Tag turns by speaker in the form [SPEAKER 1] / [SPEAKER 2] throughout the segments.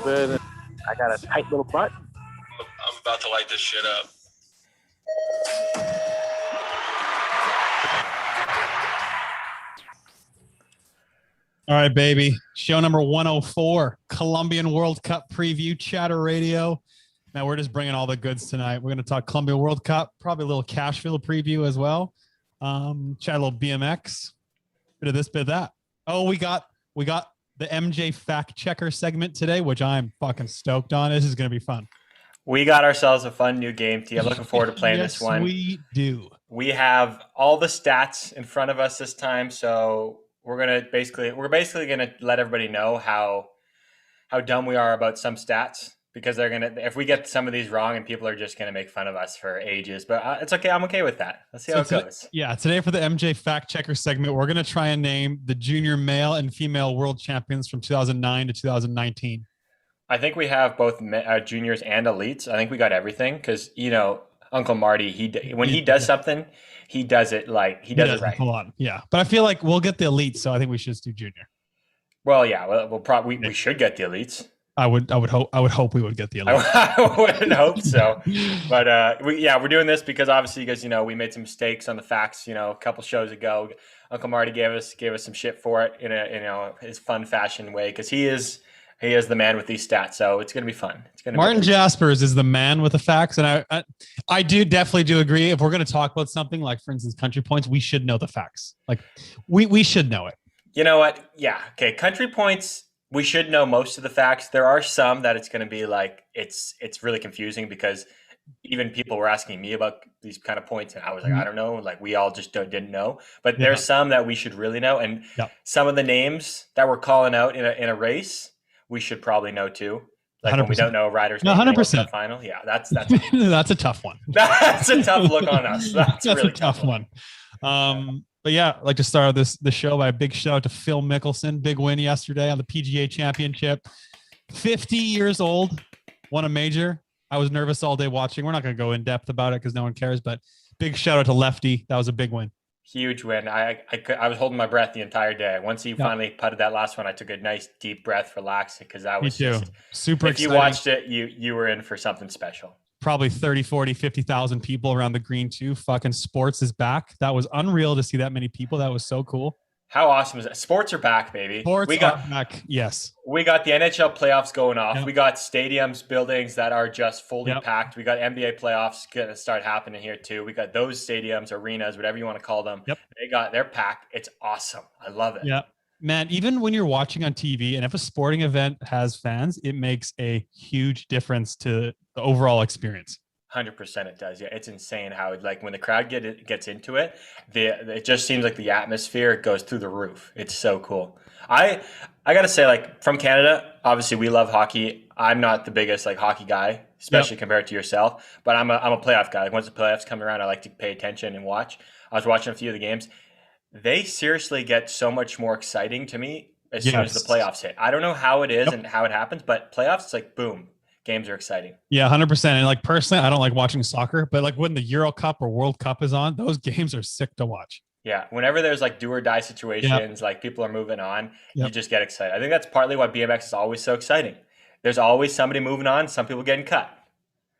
[SPEAKER 1] Good. I got a tight little butt.
[SPEAKER 2] I'm about to light this shit up.
[SPEAKER 3] All right, baby. Show number 104, Colombian World Cup preview, Chatter Radio. Now we're just bringing all the goods tonight. We're going to talk Colombia World Cup, probably a little Cashville preview as well. Chat a little BMX, bit of this, bit of that. Oh, we got the MJ fact checker segment today, which I'm fucking stoked on. This is going to be fun.
[SPEAKER 4] We got ourselves a fun new game, T. I'm looking forward to playing
[SPEAKER 3] Yes,
[SPEAKER 4] this one.
[SPEAKER 3] we do.
[SPEAKER 4] We have all the stats in front of us this time, so we're basically gonna let everybody know how dumb we are about some stats, because they're gonna, if we get some of these wrong, and people are just gonna make fun of us for ages. But it's okay. I'm okay with that. Let's see how it goes.
[SPEAKER 3] Yeah, today for the MJ fact checker segment, we're gonna try and name the junior male and female world champions from 2009 to 2019.
[SPEAKER 4] I think we have both juniors and elites. I think we got everything, because Uncle Marty, when he does something, he does it right.
[SPEAKER 3] Hold on, yeah. But I feel like we'll get the elites, so I think we should just do junior.
[SPEAKER 4] Well, yeah, we'll probably we should get the elites.
[SPEAKER 3] I would hope we would get the elites.
[SPEAKER 4] I wouldn't hope so, but we're doing this because obviously, because we made some mistakes on the facts. A couple shows ago, Uncle Marty gave us some shit for it in a his fun fashion way, because he is the man with these stats, so it's going to be fun.
[SPEAKER 3] Martin Jaspers is the man with the facts, and I definitely agree. If we're going to talk about something like, for instance, country points, we should know the facts. Like we should know it. You know
[SPEAKER 4] what? Yeah. Okay. Country points, we should know most of the facts. There are some that it's going to be like it's really confusing, because even people were asking me about these kind of points, and I was like, I don't know. Like, we all just didn't know. But there's some that we should really know, and some of the names that we're calling out in a race, we should probably know too. Like 100%. When we don't know riders' name
[SPEAKER 3] 100%
[SPEAKER 4] final. Yeah, that's
[SPEAKER 3] that's a tough one.
[SPEAKER 4] That's a tough look on us. That's really
[SPEAKER 3] a tough one. But yeah, I'd like to start the show by a big shout out to Phil Mickelson. Big win yesterday on the PGA Championship. 50 years old, won a major. I was nervous all day watching. We're not going to go in depth about it because no one cares. But big shout out to Lefty. That was a big win.
[SPEAKER 4] Huge win. I was holding my breath the entire day. Once he finally putted that last one, I took a nice deep breath, relaxed, because that was just
[SPEAKER 3] super exciting.
[SPEAKER 4] If you watched it, you were in for something special.
[SPEAKER 3] Probably 30, 40, 50,000 people around the green too. Fucking sports is back. That was unreal to see that many people. That was so cool.
[SPEAKER 4] How awesome is that? Sports are back, baby.
[SPEAKER 3] Sports are back. Yes.
[SPEAKER 4] We got the NHL playoffs going off. Yep. We got stadiums, buildings that are just fully packed. We got NBA playoffs going to start happening here too. We got those stadiums, arenas, whatever you want to call them.
[SPEAKER 3] Yep.
[SPEAKER 4] They're packed. It's awesome. I love it.
[SPEAKER 3] Yeah. Man, even when you're watching on TV, and if a sporting event has fans, it makes a huge difference to the overall experience.
[SPEAKER 4] 100% it does. Yeah, it's insane how when the crowd gets into it, it just seems like the atmosphere goes through the roof. It's so cool. I got to say, from Canada, obviously we love hockey. I'm not the biggest hockey guy, especially compared to yourself, but I'm a playoff guy. Once the playoffs come around, I like to pay attention and watch. I was watching a few of the games. They seriously get so much more exciting to me as soon as the playoffs hit. I don't know how it is and how it happens, but playoffs, it's boom. Games are exciting.
[SPEAKER 3] Yeah, 100%. And personally, I don't like watching soccer, but when the Euro Cup or World Cup is on, those games are sick to watch.
[SPEAKER 4] Yeah, whenever there's do or die situations, people are moving on, you just get excited. I think that's partly why BMX is always so exciting. There's always somebody moving on, some people getting cut.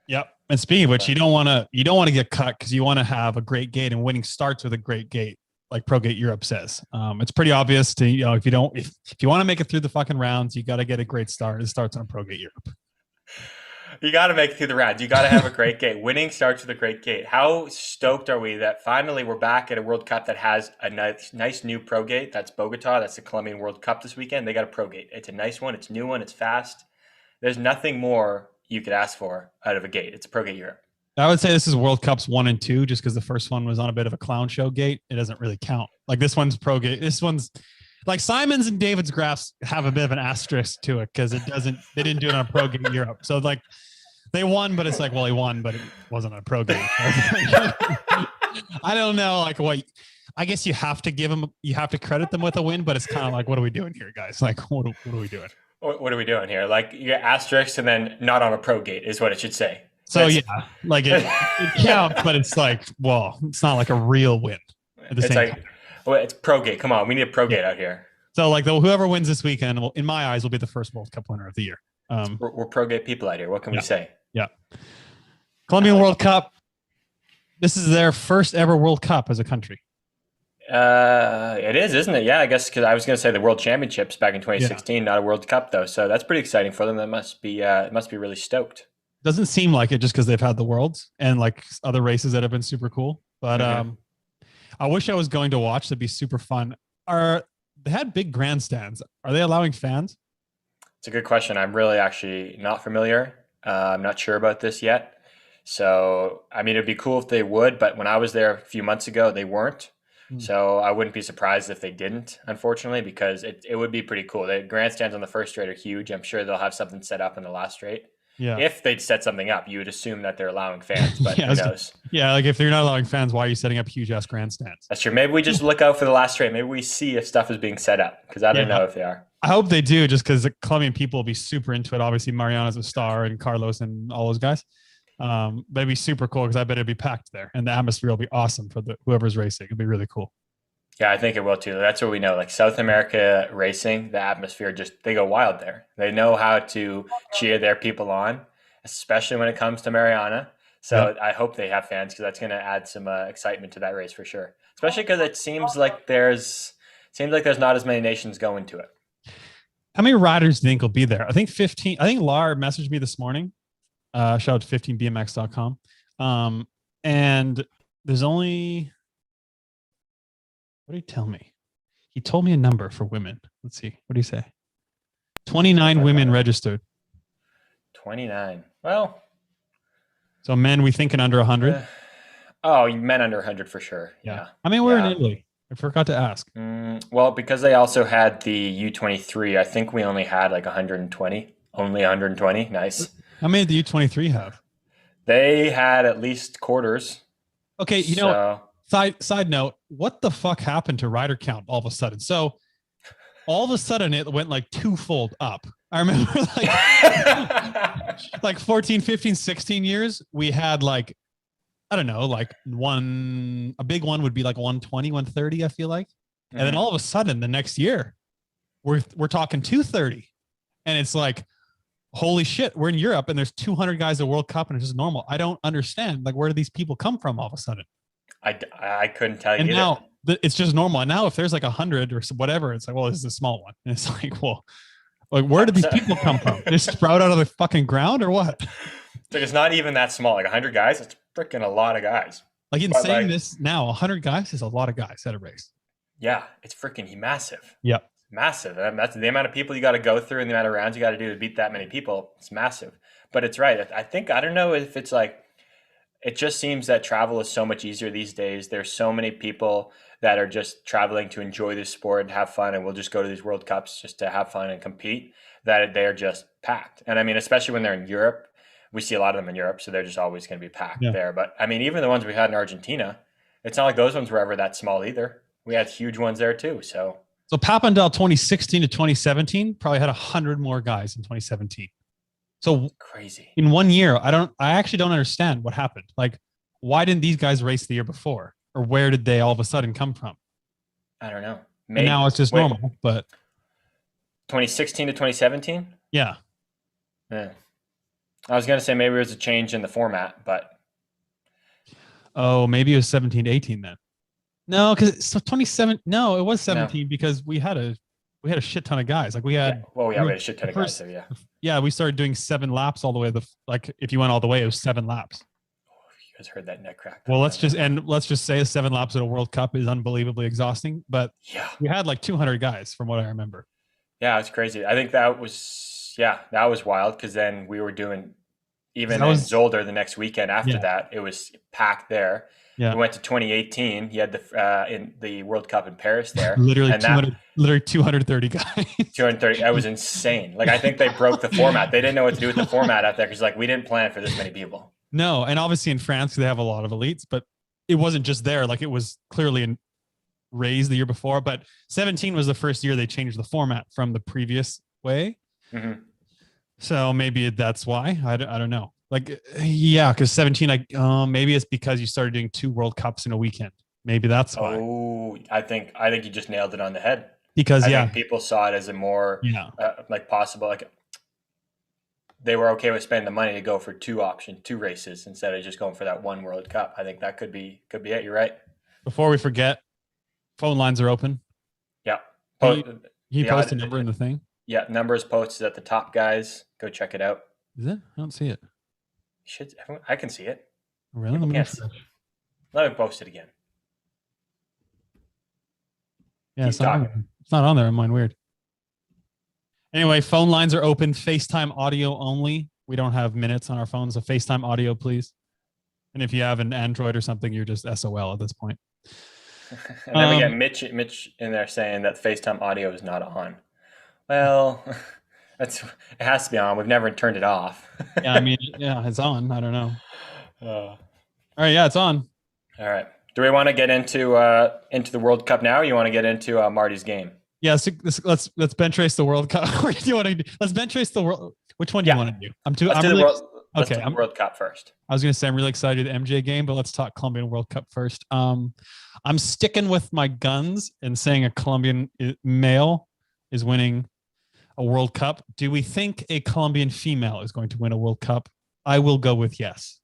[SPEAKER 3] Yep. And speaking of which, you don't want to get cut, because you want to have a great gate, and winning starts with a great gate, like Pro Gate Europe says. It's pretty obvious to if you want to make it through the fucking rounds, you got to get a great start. It starts on Pro Gate Europe.
[SPEAKER 4] You got to make it through the rounds. You got to have a great gate. Winning starts with a great gate. How stoked are we that finally we're back at a World Cup that has a nice new pro gate? That's Bogota. That's the Colombian World Cup this weekend. They got a pro gate. It's a nice one. It's a new one. It's fast. There's nothing more you could ask for out of a gate. It's a Pro Gate Europe.
[SPEAKER 3] I would say this is World Cups 1 and 2, just because the first one was on a bit of a clown show gate. It doesn't really count. This one's pro gate. This one's Simon's and David's graphs have a bit of an asterisk to it, because they didn't do it on Pro Gate Europe. So they won, but it's he won, but it wasn't a pro game. I don't know, I guess you have to credit them with a win, but it's kind of what are we doing here, guys? What are we doing?
[SPEAKER 4] What are we doing here? You get asterisks and then not on a pro gate is what it should say.
[SPEAKER 3] So it counts, but it's it's not a real win at the same time.
[SPEAKER 4] Well, it's pro gate. Come on, we need a pro gate out here.
[SPEAKER 3] So whoever wins this weekend, in my eyes, will be the first World Cup winner of the year.
[SPEAKER 4] We're pro-gay people out here. What can we say?
[SPEAKER 3] Yeah. Colombian World Cup. This is their first ever World Cup as a country.
[SPEAKER 4] It is, isn't it? Yeah, I guess because I was going to say the World Championships back in 2016, not a World Cup though. So that's pretty exciting for them. That must be really stoked.
[SPEAKER 3] Doesn't seem like it just because they've had the Worlds and like other races that have been super cool. But I wish I was going to watch. That'd be super fun. They had big grandstands? Are they allowing fans?
[SPEAKER 4] It's a good question. I'm really actually not familiar. I'm not sure about this yet. So, I mean, it'd be cool if they would, but when I was there a few months ago, they weren't. So I wouldn't be surprised if they didn't, unfortunately, because it would be pretty cool. The grandstands on the first straight are huge. I'm sure they'll have something set up in the last straight.
[SPEAKER 3] Yeah.
[SPEAKER 4] If they'd set something up, you would assume that they're allowing fans, but who knows?
[SPEAKER 3] Yeah, like if they're not allowing fans, why are you setting up huge ass grandstands?
[SPEAKER 4] That's true. Maybe we just look out for the last straight. Maybe we see if stuff is being set up, because I don't know if they are.
[SPEAKER 3] I hope they do, just because the Colombian people will be super into it. Obviously, Mariana's a star, and Carlos and all those guys. But it'd be super cool because I bet it'd be packed there, and the atmosphere will be awesome for whoever's racing. It'd be really cool. Yeah,
[SPEAKER 4] I think it will too. That's what we know. Like South America racing, the atmosphere they go wild there. They know how to cheer their people on, especially when it comes to Mariana. So I hope they have fans, because that's going to add some excitement to that race for sure. Especially because it seems like there's not as many nations going to it.
[SPEAKER 3] How many riders do you think will be there? I think 15. I think Lar messaged me this morning. Shout out to 15bmx.com. And there's only, what did he tell me? He told me a number for women. Let's see. What do you say? 29 women registered.
[SPEAKER 4] 29. Well,
[SPEAKER 3] so men, we thinking under 100?
[SPEAKER 4] Men under 100 for sure. Yeah.
[SPEAKER 3] I mean, we're in Italy. I forgot to ask.
[SPEAKER 4] Well, because they also had the U23, I think we only had like 120. Only 120. Nice.
[SPEAKER 3] How many did the U23 have?
[SPEAKER 4] They had at least quarters.
[SPEAKER 3] Okay, you know, side note, what the fuck happened to rider count all of a sudden? So all of a sudden it went like twofold up. I remember like 14, 15, 16 years, we had like, I don't know, like a big one would be like 120, 130, I feel like. And then all of a sudden the next year, we're talking 230. And it's like, holy shit, we're in Europe and there's 200 guys at World Cup and it's just normal. I don't understand. Like, where do these people come from all of a sudden?
[SPEAKER 4] I couldn't tell you.
[SPEAKER 3] And now it's just normal. And now if there's like 100 or whatever, it's like, well, this is a small one. And it's like, well, like, where did these people come from? They sprout out of the fucking ground or what?
[SPEAKER 4] Like, it's not even that small. Like 100 guys, it's freaking a lot of guys.
[SPEAKER 3] Like, in saying this now, 100 guys is a lot of guys at a race.
[SPEAKER 4] Yeah, it's freaking massive.
[SPEAKER 3] Yeah.
[SPEAKER 4] Massive. That's the amount of people you got to go through and the amount of rounds you got to do to beat that many people. It's massive. But it's right. I don't know if it's like, it just seems that travel is so much easier these days. There's so many people that are just traveling to enjoy this sport and have fun, and we'll just go to these World Cups just to have fun and compete, that they're just packed. And I mean, especially when they're in Europe, we see a lot of them in Europe, so they're just always going to be packed there. But I mean, even the ones we had in Argentina, it's not like those ones were ever that small either. We had huge ones there too. So
[SPEAKER 3] Papendal 2016 to 2017 probably had 100 more guys in 2017. So
[SPEAKER 4] crazy. In
[SPEAKER 3] 1 year, I actually don't understand what happened. Like, why didn't these guys race the year before? Or where did they all of a sudden come from?
[SPEAKER 4] I don't know.
[SPEAKER 3] Maybe, and now it's just normal, but
[SPEAKER 4] 2016 to 2017?
[SPEAKER 3] Yeah.
[SPEAKER 4] I was going to say maybe there was a change in the format, but.
[SPEAKER 3] Oh, maybe it was 17 to 18 then. No, because 27. No, it was 17 because we had a shit ton of guys. Like we had.
[SPEAKER 4] We had a shit ton of guys there. Yeah.
[SPEAKER 3] Yeah, we started doing 7 laps all the way. Like if you went all the way, it was 7 laps.
[SPEAKER 4] You guys heard that neck crack.
[SPEAKER 3] Well, let's just say 7 laps at a World Cup is unbelievably exhausting. But we had like 200 guys from what I remember.
[SPEAKER 4] Yeah, it's crazy. I think that was wild because then we were doing even in Zolder the next weekend after that. It was packed there. Yeah. We went to 2018. You had in the World Cup in Paris there.
[SPEAKER 3] Literally 230 guys.
[SPEAKER 4] 230. That was insane. Like, I think they broke the format. They didn't know what to do with the format out there because, like, we didn't plan for this many people.
[SPEAKER 3] No, and obviously in France they have a lot of elites, but it wasn't just there. Like, it was clearly raised the year before. But 17 was the first year they changed the format from the previous way. Mm-hmm. So maybe that's why. I don't know. Like, yeah, because 17, like, maybe it's because you started doing 2 World Cups in a weekend. Maybe that's why.
[SPEAKER 4] Oh, I think you just nailed it on the head.
[SPEAKER 3] Because
[SPEAKER 4] I think people saw it as a more like possible. Like, they were okay with spending the money to go for two races instead of just going for that one World Cup. I think that could be it. You're right.
[SPEAKER 3] Before we forget, phone lines are open.
[SPEAKER 4] Yeah.
[SPEAKER 3] Can you post a number in the thing?
[SPEAKER 4] Yeah, numbers posted at the top, guys. Go check it out.
[SPEAKER 3] Is it? I don't see it.
[SPEAKER 4] I can see it.
[SPEAKER 3] Oh, really?
[SPEAKER 4] Let me post it again.
[SPEAKER 3] Yeah, it's not on there. Mine weird. Anyway, phone lines are open. FaceTime audio only. We don't have minutes on our phones, so FaceTime audio, please. And if you have an Android or something, you're just SOL at this point.
[SPEAKER 4] And then we get Mitch in there saying that FaceTime audio is not on. Well, it has to be on. We've never turned it off.
[SPEAKER 3] Yeah, I mean, yeah, it's on. I don't know. All right, yeah, it's on.
[SPEAKER 4] All right. Do we want to get into the World Cup now, or you want to get into Marty's game?
[SPEAKER 3] Yeah, so let's bench race the World Cup. What do you want to do? Let's bench race the world. Which one do you want to do?
[SPEAKER 4] Let's do the World Cup first.
[SPEAKER 3] I was going to say I'm really excited to the MJ game, but let's talk Colombian World Cup first. I'm sticking with my guns and saying a Colombian male is winning a World Cup. Do we think a Colombian female is going to win a World Cup? I will go with yes.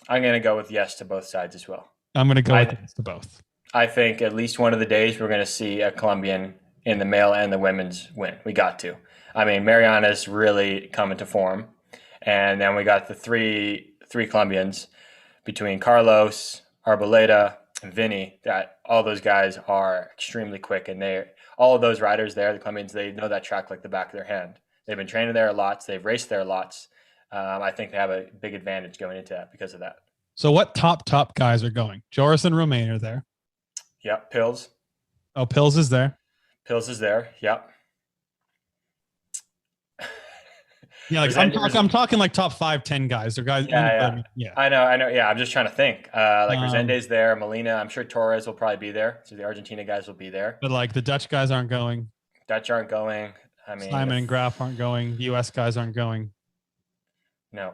[SPEAKER 4] I'm going to go with yes to both sides as well.
[SPEAKER 3] I'm going to go with yes to both.
[SPEAKER 4] I think at least one of the days we're going to see a Colombian in the male and the women's win. We got to. I mean, Mariana's really coming to form. And then we got the three Colombians between Carlos, Arboleda, and Vinny. That all those guys are extremely quick, and all of those riders there, the Colombians, they know that track like the back of their hand. They've been training there lots. They've raced there lots. I think they have a big advantage going into that because of that.
[SPEAKER 3] So what top guys are going? Joris and Romain are there.
[SPEAKER 4] Yep. Pills.
[SPEAKER 3] Oh, Pills is there.
[SPEAKER 4] Yep.
[SPEAKER 3] Yeah, like I'm talking like top 5-10 guys. They're guys.
[SPEAKER 4] Yeah. I know. Yeah, I'm just trying to think. Resende's there. Molina. I'm sure Torres will probably be there. So the Argentina guys will be there.
[SPEAKER 3] But like the Dutch guys aren't going.
[SPEAKER 4] I mean,
[SPEAKER 3] Simon and Graf aren't going. The US guys aren't going.
[SPEAKER 4] No.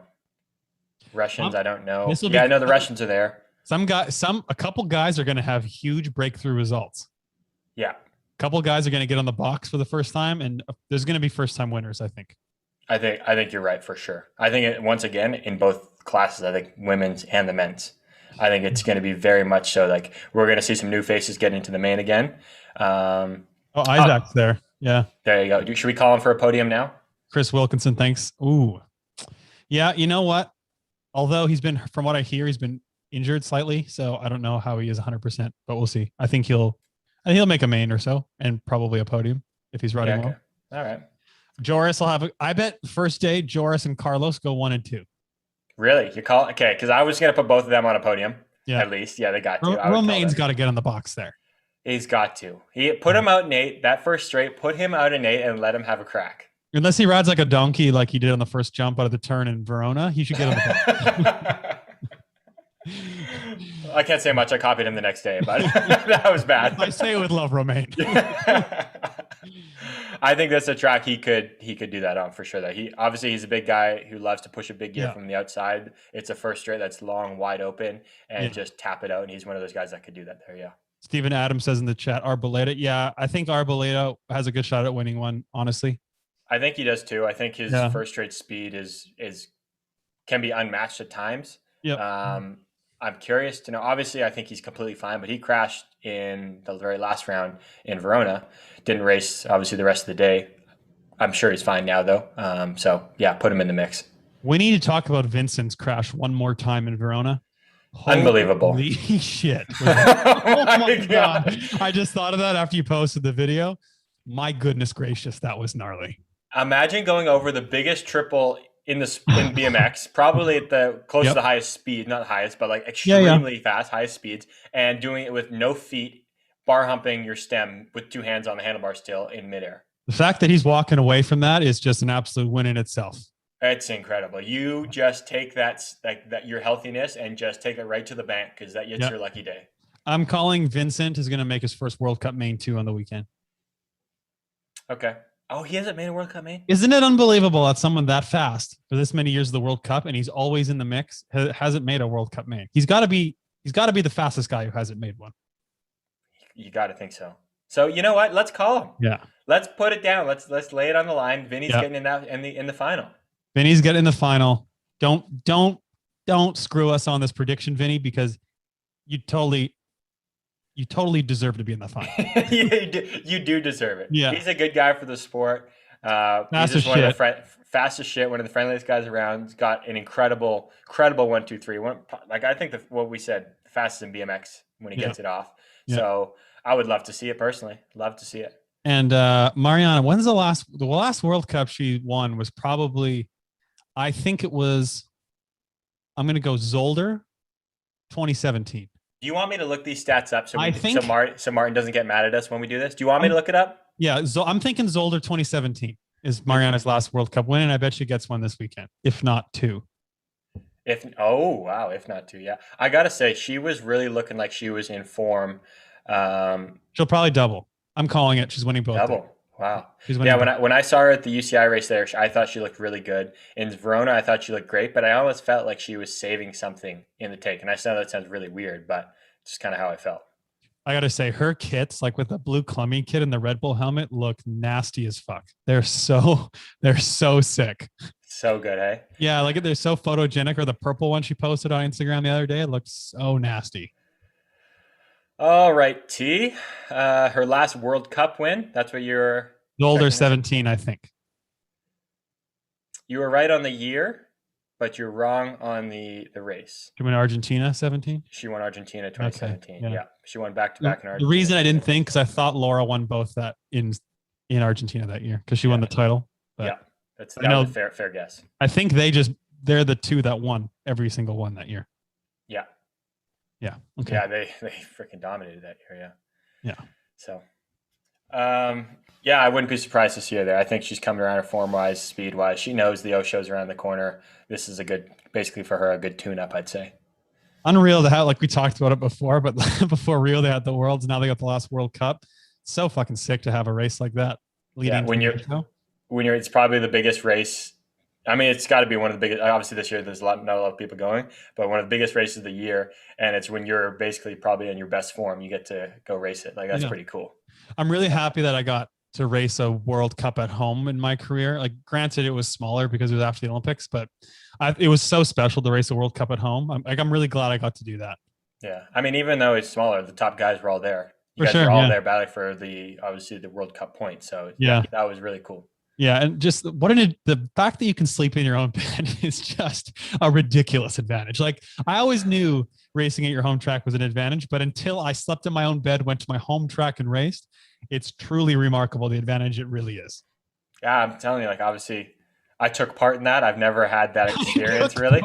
[SPEAKER 4] Russians, I don't know.
[SPEAKER 3] I
[SPEAKER 4] know the Russians are there.
[SPEAKER 3] A couple guys are going to have huge breakthrough results.
[SPEAKER 4] Yeah.
[SPEAKER 3] A couple guys are going to get on the box for the first time, and there's going to be first-time winners, I think.
[SPEAKER 4] I think you're right for sure. I think once again in both classes, I think women's and the men's. I think it's going to be very much so. Like we're going to see some new faces get into the main again.
[SPEAKER 3] Isaac's there. Yeah.
[SPEAKER 4] There you go. Should we call him for a podium now?
[SPEAKER 3] Chris Wilkinson, thanks. Ooh. Yeah, you know what? Although from what I hear, he's been injured slightly, so I don't know how he is 100%, but we'll see. I think he'll make a main or so, and probably a podium if he's riding well.
[SPEAKER 4] All right.
[SPEAKER 3] Joris will have. I bet first day Joris and Carlos go 1 and 2.
[SPEAKER 4] Really? You call okay? Because I was going to put both of them on a podium.
[SPEAKER 3] Yeah.
[SPEAKER 4] At least, yeah, they got to.
[SPEAKER 3] Romain's got to get on the box there.
[SPEAKER 4] He's got to. He put him out in 8 that first straight. Put him out in 8 and let him have a crack.
[SPEAKER 3] Unless he rides like a donkey, like he did on the first jump out of the turn in Verona, he should get on the box.
[SPEAKER 4] I can't say much. I copied him the next day, but that was bad.
[SPEAKER 3] I say it with love, Romain.
[SPEAKER 4] I think that's a track he could do that on for sure. That he's a big guy who loves to push a big gear from the outside. It's a first straight that's long, wide open, and just tap it out. And he's one of those guys that could do that there. Yeah.
[SPEAKER 3] Stephen Adams says in the chat, Arboleda. Yeah, I think Arboleda has a good shot at winning one. Honestly,
[SPEAKER 4] I think he does too. I think his first straight speed can be unmatched at times.
[SPEAKER 3] Yeah.
[SPEAKER 4] I'm curious to know. Obviously, I think he's completely fine, but he crashed in the very last round in Verona. Didn't race, obviously, the rest of the day. I'm sure he's fine now, though. So, yeah, put him in the mix.
[SPEAKER 3] We need to talk about Vincent's crash one more time in Verona.
[SPEAKER 4] Unbelievable.
[SPEAKER 3] Holy shit. Oh, my God. I just thought of that after you posted the video. My goodness gracious, that was gnarly.
[SPEAKER 4] Imagine going over the biggest triple in BMX, probably at the close to the highest speed, not highest, but like extremely fast, highest speeds, and doing it with no feet, bar humping your stem with 2 hands on the handlebar still in midair.
[SPEAKER 3] The fact that he's walking away from that is just an absolute win in itself.
[SPEAKER 4] It's incredible. You just take that your healthiness and just take it right to the bank because it's your lucky day.
[SPEAKER 3] I'm calling Vincent is going to make his first World Cup main 2 on the weekend.
[SPEAKER 4] Okay. Oh, he hasn't made a World Cup main?
[SPEAKER 3] Isn't it unbelievable that someone that fast for this many years of the World Cup and he's always in the mix hasn't made a World Cup main? He's got to be the fastest guy who hasn't made one.
[SPEAKER 4] You got to think so. So you know what? Let's call him.
[SPEAKER 3] Yeah.
[SPEAKER 4] Let's put it down. Let's lay it on the line. Vinny's getting in the final.
[SPEAKER 3] Vinny's getting in the final. Don't screw us on this prediction, Vinny, because you totally deserve to be in the final.
[SPEAKER 4] You do deserve it.
[SPEAKER 3] Yeah.
[SPEAKER 4] He's a good guy for the sport. He's just one of the fastest shit, one of the friendliest guys around. He's got an incredible 1-2-3. Like I think what we said, fastest in BMX when he gets it off.
[SPEAKER 3] Yeah.
[SPEAKER 4] So I would love to see it personally. Love to see it.
[SPEAKER 3] And Mariana, when's the last World Cup she won was probably, I think it was, I'm going to go Zolder 2017.
[SPEAKER 4] Do you want me to look these stats up so Martin doesn't get mad at us when we do this? Do you want me to look it up?
[SPEAKER 3] Yeah, I'm thinking Zolder 2017 is Mariana's last World Cup win, and I bet she gets one this weekend, if not two.
[SPEAKER 4] If not two, yeah. I gotta say, she was really looking like she was in form.
[SPEAKER 3] She'll probably double. I'm calling it. She's winning both.
[SPEAKER 4] Double. Wow.
[SPEAKER 3] Yeah,
[SPEAKER 4] when I saw her at the UCI race there, I thought she looked really good. In Verona, I thought she looked great, but I almost felt like she was saving something in the take. And I know that sounds really weird, but it's just kind of how I felt.
[SPEAKER 3] I got to say, her kits, like with the blue Colombian kit and the Red Bull helmet, look nasty as fuck. They're so sick.
[SPEAKER 4] So good, hey?
[SPEAKER 3] Yeah, like they're so photogenic. Or the purple one she posted on Instagram the other day, it looks so nasty.
[SPEAKER 4] All right, T. Her last World Cup win. That's what you're...
[SPEAKER 3] Older 17, I think.
[SPEAKER 4] You were right on the year, but you're wrong on the race.
[SPEAKER 3] She won Argentina 17?
[SPEAKER 4] She won Argentina 2017.
[SPEAKER 3] Okay,
[SPEAKER 4] yeah. She won back-to-back in Argentina.
[SPEAKER 3] The reason I didn't think, because I thought Laura won both that in Argentina that year, because she won the title. But
[SPEAKER 4] yeah, that was a fair guess.
[SPEAKER 3] I think they're the two that won every single one that year.
[SPEAKER 4] Yeah.
[SPEAKER 3] Yeah. Okay.
[SPEAKER 4] Yeah, they freaking dominated that year. Yeah.
[SPEAKER 3] Yeah.
[SPEAKER 4] So, I wouldn't be surprised to see her there. I think she's coming around her form-wise, speed-wise. She knows the Osho's around the corner. This is basically for her, a good tune-up, I'd say.
[SPEAKER 3] Unreal to have, like we talked about it before, but before Rio, they had the Worlds. Now they got the last World Cup. It's so fucking sick to have a race like that.
[SPEAKER 4] It's probably the biggest race. I mean, it's got to be one of the biggest. Obviously, this year there's not a lot of people going, but one of the biggest races of the year, and it's when you're basically probably in your best form, you get to go race it. Like that's pretty cool.
[SPEAKER 3] I'm really happy that I got to race a World Cup at home in my career. Like, granted, it was smaller because it was after the Olympics, but it was so special to race a World Cup at home. I'm really glad I got to do that.
[SPEAKER 4] Yeah, I mean, even though it's smaller, the top guys were all there. You guys were all there battling for obviously the World Cup points. So yeah, that was really cool.
[SPEAKER 3] Yeah, and just the fact that you can sleep in your own bed is just a ridiculous advantage. Like, I always knew racing at your home track was an advantage, but until I slept in my own bed, went to my home track and raced, it's truly remarkable the advantage it really is. Yeah,
[SPEAKER 4] I'm telling you, like, obviously I took part in that. I've never had that experience really.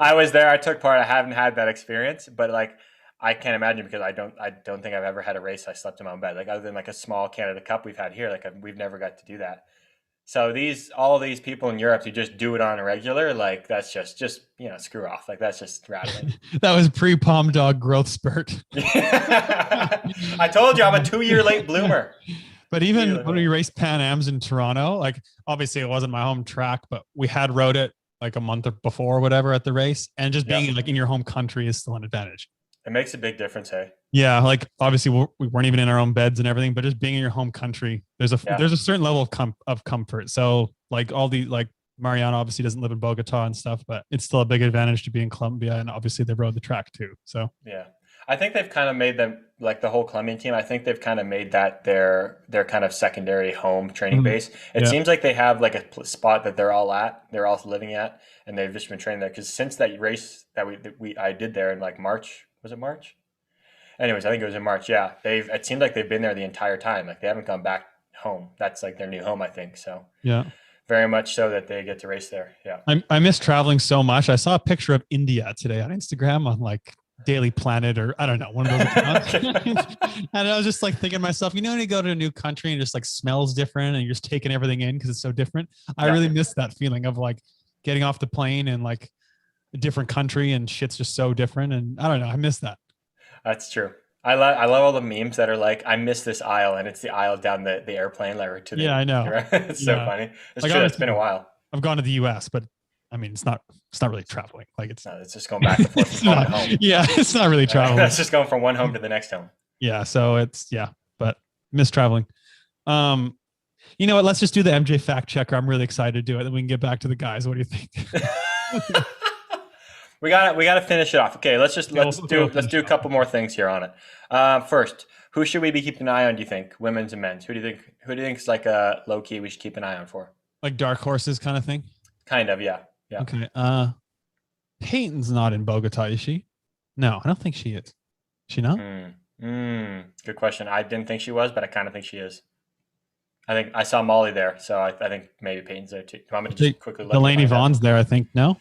[SPEAKER 4] I was there, I took part. I haven't had that experience, but like I can't imagine because I don't think I've ever had a race I slept in my own bed. Like, other than like a small Canada Cup we've had here, like we've never got to do that. So all these people in Europe who just do it on a regular, like that's just screw off. Like that's just rattling.
[SPEAKER 3] That was pre-Palm Dog growth spurt.
[SPEAKER 4] I told you I'm a 2-year late bloomer.
[SPEAKER 3] But even when we raced Pan Ams in Toronto, like obviously it wasn't my home track, but we had rode it like a month before or whatever at the race, and just being like in your home country is still an advantage.
[SPEAKER 4] It makes a big difference, hey? Yeah,
[SPEAKER 3] like obviously we weren't even in our own beds and everything, but just being in your home country, there's a certain level of comfort. So like Mariana obviously doesn't live in Bogota and stuff, but it's still a big advantage to be in Colombia, and obviously they rode the track too. So
[SPEAKER 4] yeah, I think they've kind of made them, like the whole Colombian team, I think they've kind of made that their kind of secondary home training base. It seems like they have like a spot that they're all living at, and they've just been training there. Because since that race that I did there in like March. Was it March? Anyways, I think it was in March. Yeah, it seemed like they've been there the entire time. Like they haven't gone back home. That's like their new home, I think. So
[SPEAKER 3] yeah,
[SPEAKER 4] very much so that they get to race there. Yeah,
[SPEAKER 3] I miss traveling so much. I saw a picture of India today on Instagram on like Daily Planet or I don't know, one of those accounts. And I was just like thinking to myself, when you go to a new country and it just like smells different and you're just taking everything in because it's so different. I really miss that feeling of like getting off the plane and like a different country and shit's just so different, and I don't know, I miss that.
[SPEAKER 4] That's true. I love all the memes that are like, I miss this aisle, and it's the aisle down the airplane like to the
[SPEAKER 3] I know.
[SPEAKER 4] Right? It's so funny. It's like, true. It's been a while.
[SPEAKER 3] I've gone to the US, but I mean it's not really traveling. Like it's
[SPEAKER 4] just going back and forth from home to home.
[SPEAKER 3] Yeah, it's not really traveling.
[SPEAKER 4] It's just going from one home to the next home.
[SPEAKER 3] Yeah, so but miss traveling. You know what? Let's just do the MJ fact checker. I'm really excited to do it. Then we can get back to the guys. What do you think?
[SPEAKER 4] We gotta finish it off. Okay, let's do a couple more things here on it. First, who should we be keeping an eye on? Do you think women's and men's? Who do you think is like a low key we should keep an eye on for?
[SPEAKER 3] Like dark horses kind of thing.
[SPEAKER 4] Kind of, yeah.
[SPEAKER 3] Okay. Peyton's not in Bogota, is she? No, I don't think she is. Is she not?
[SPEAKER 4] Good question. I didn't think she was, but I kind of think she is. I think I saw Molly there, so I think maybe Peyton's there too. Do you want me to just quickly look?
[SPEAKER 3] Delaney Vaughn's there, I think. No.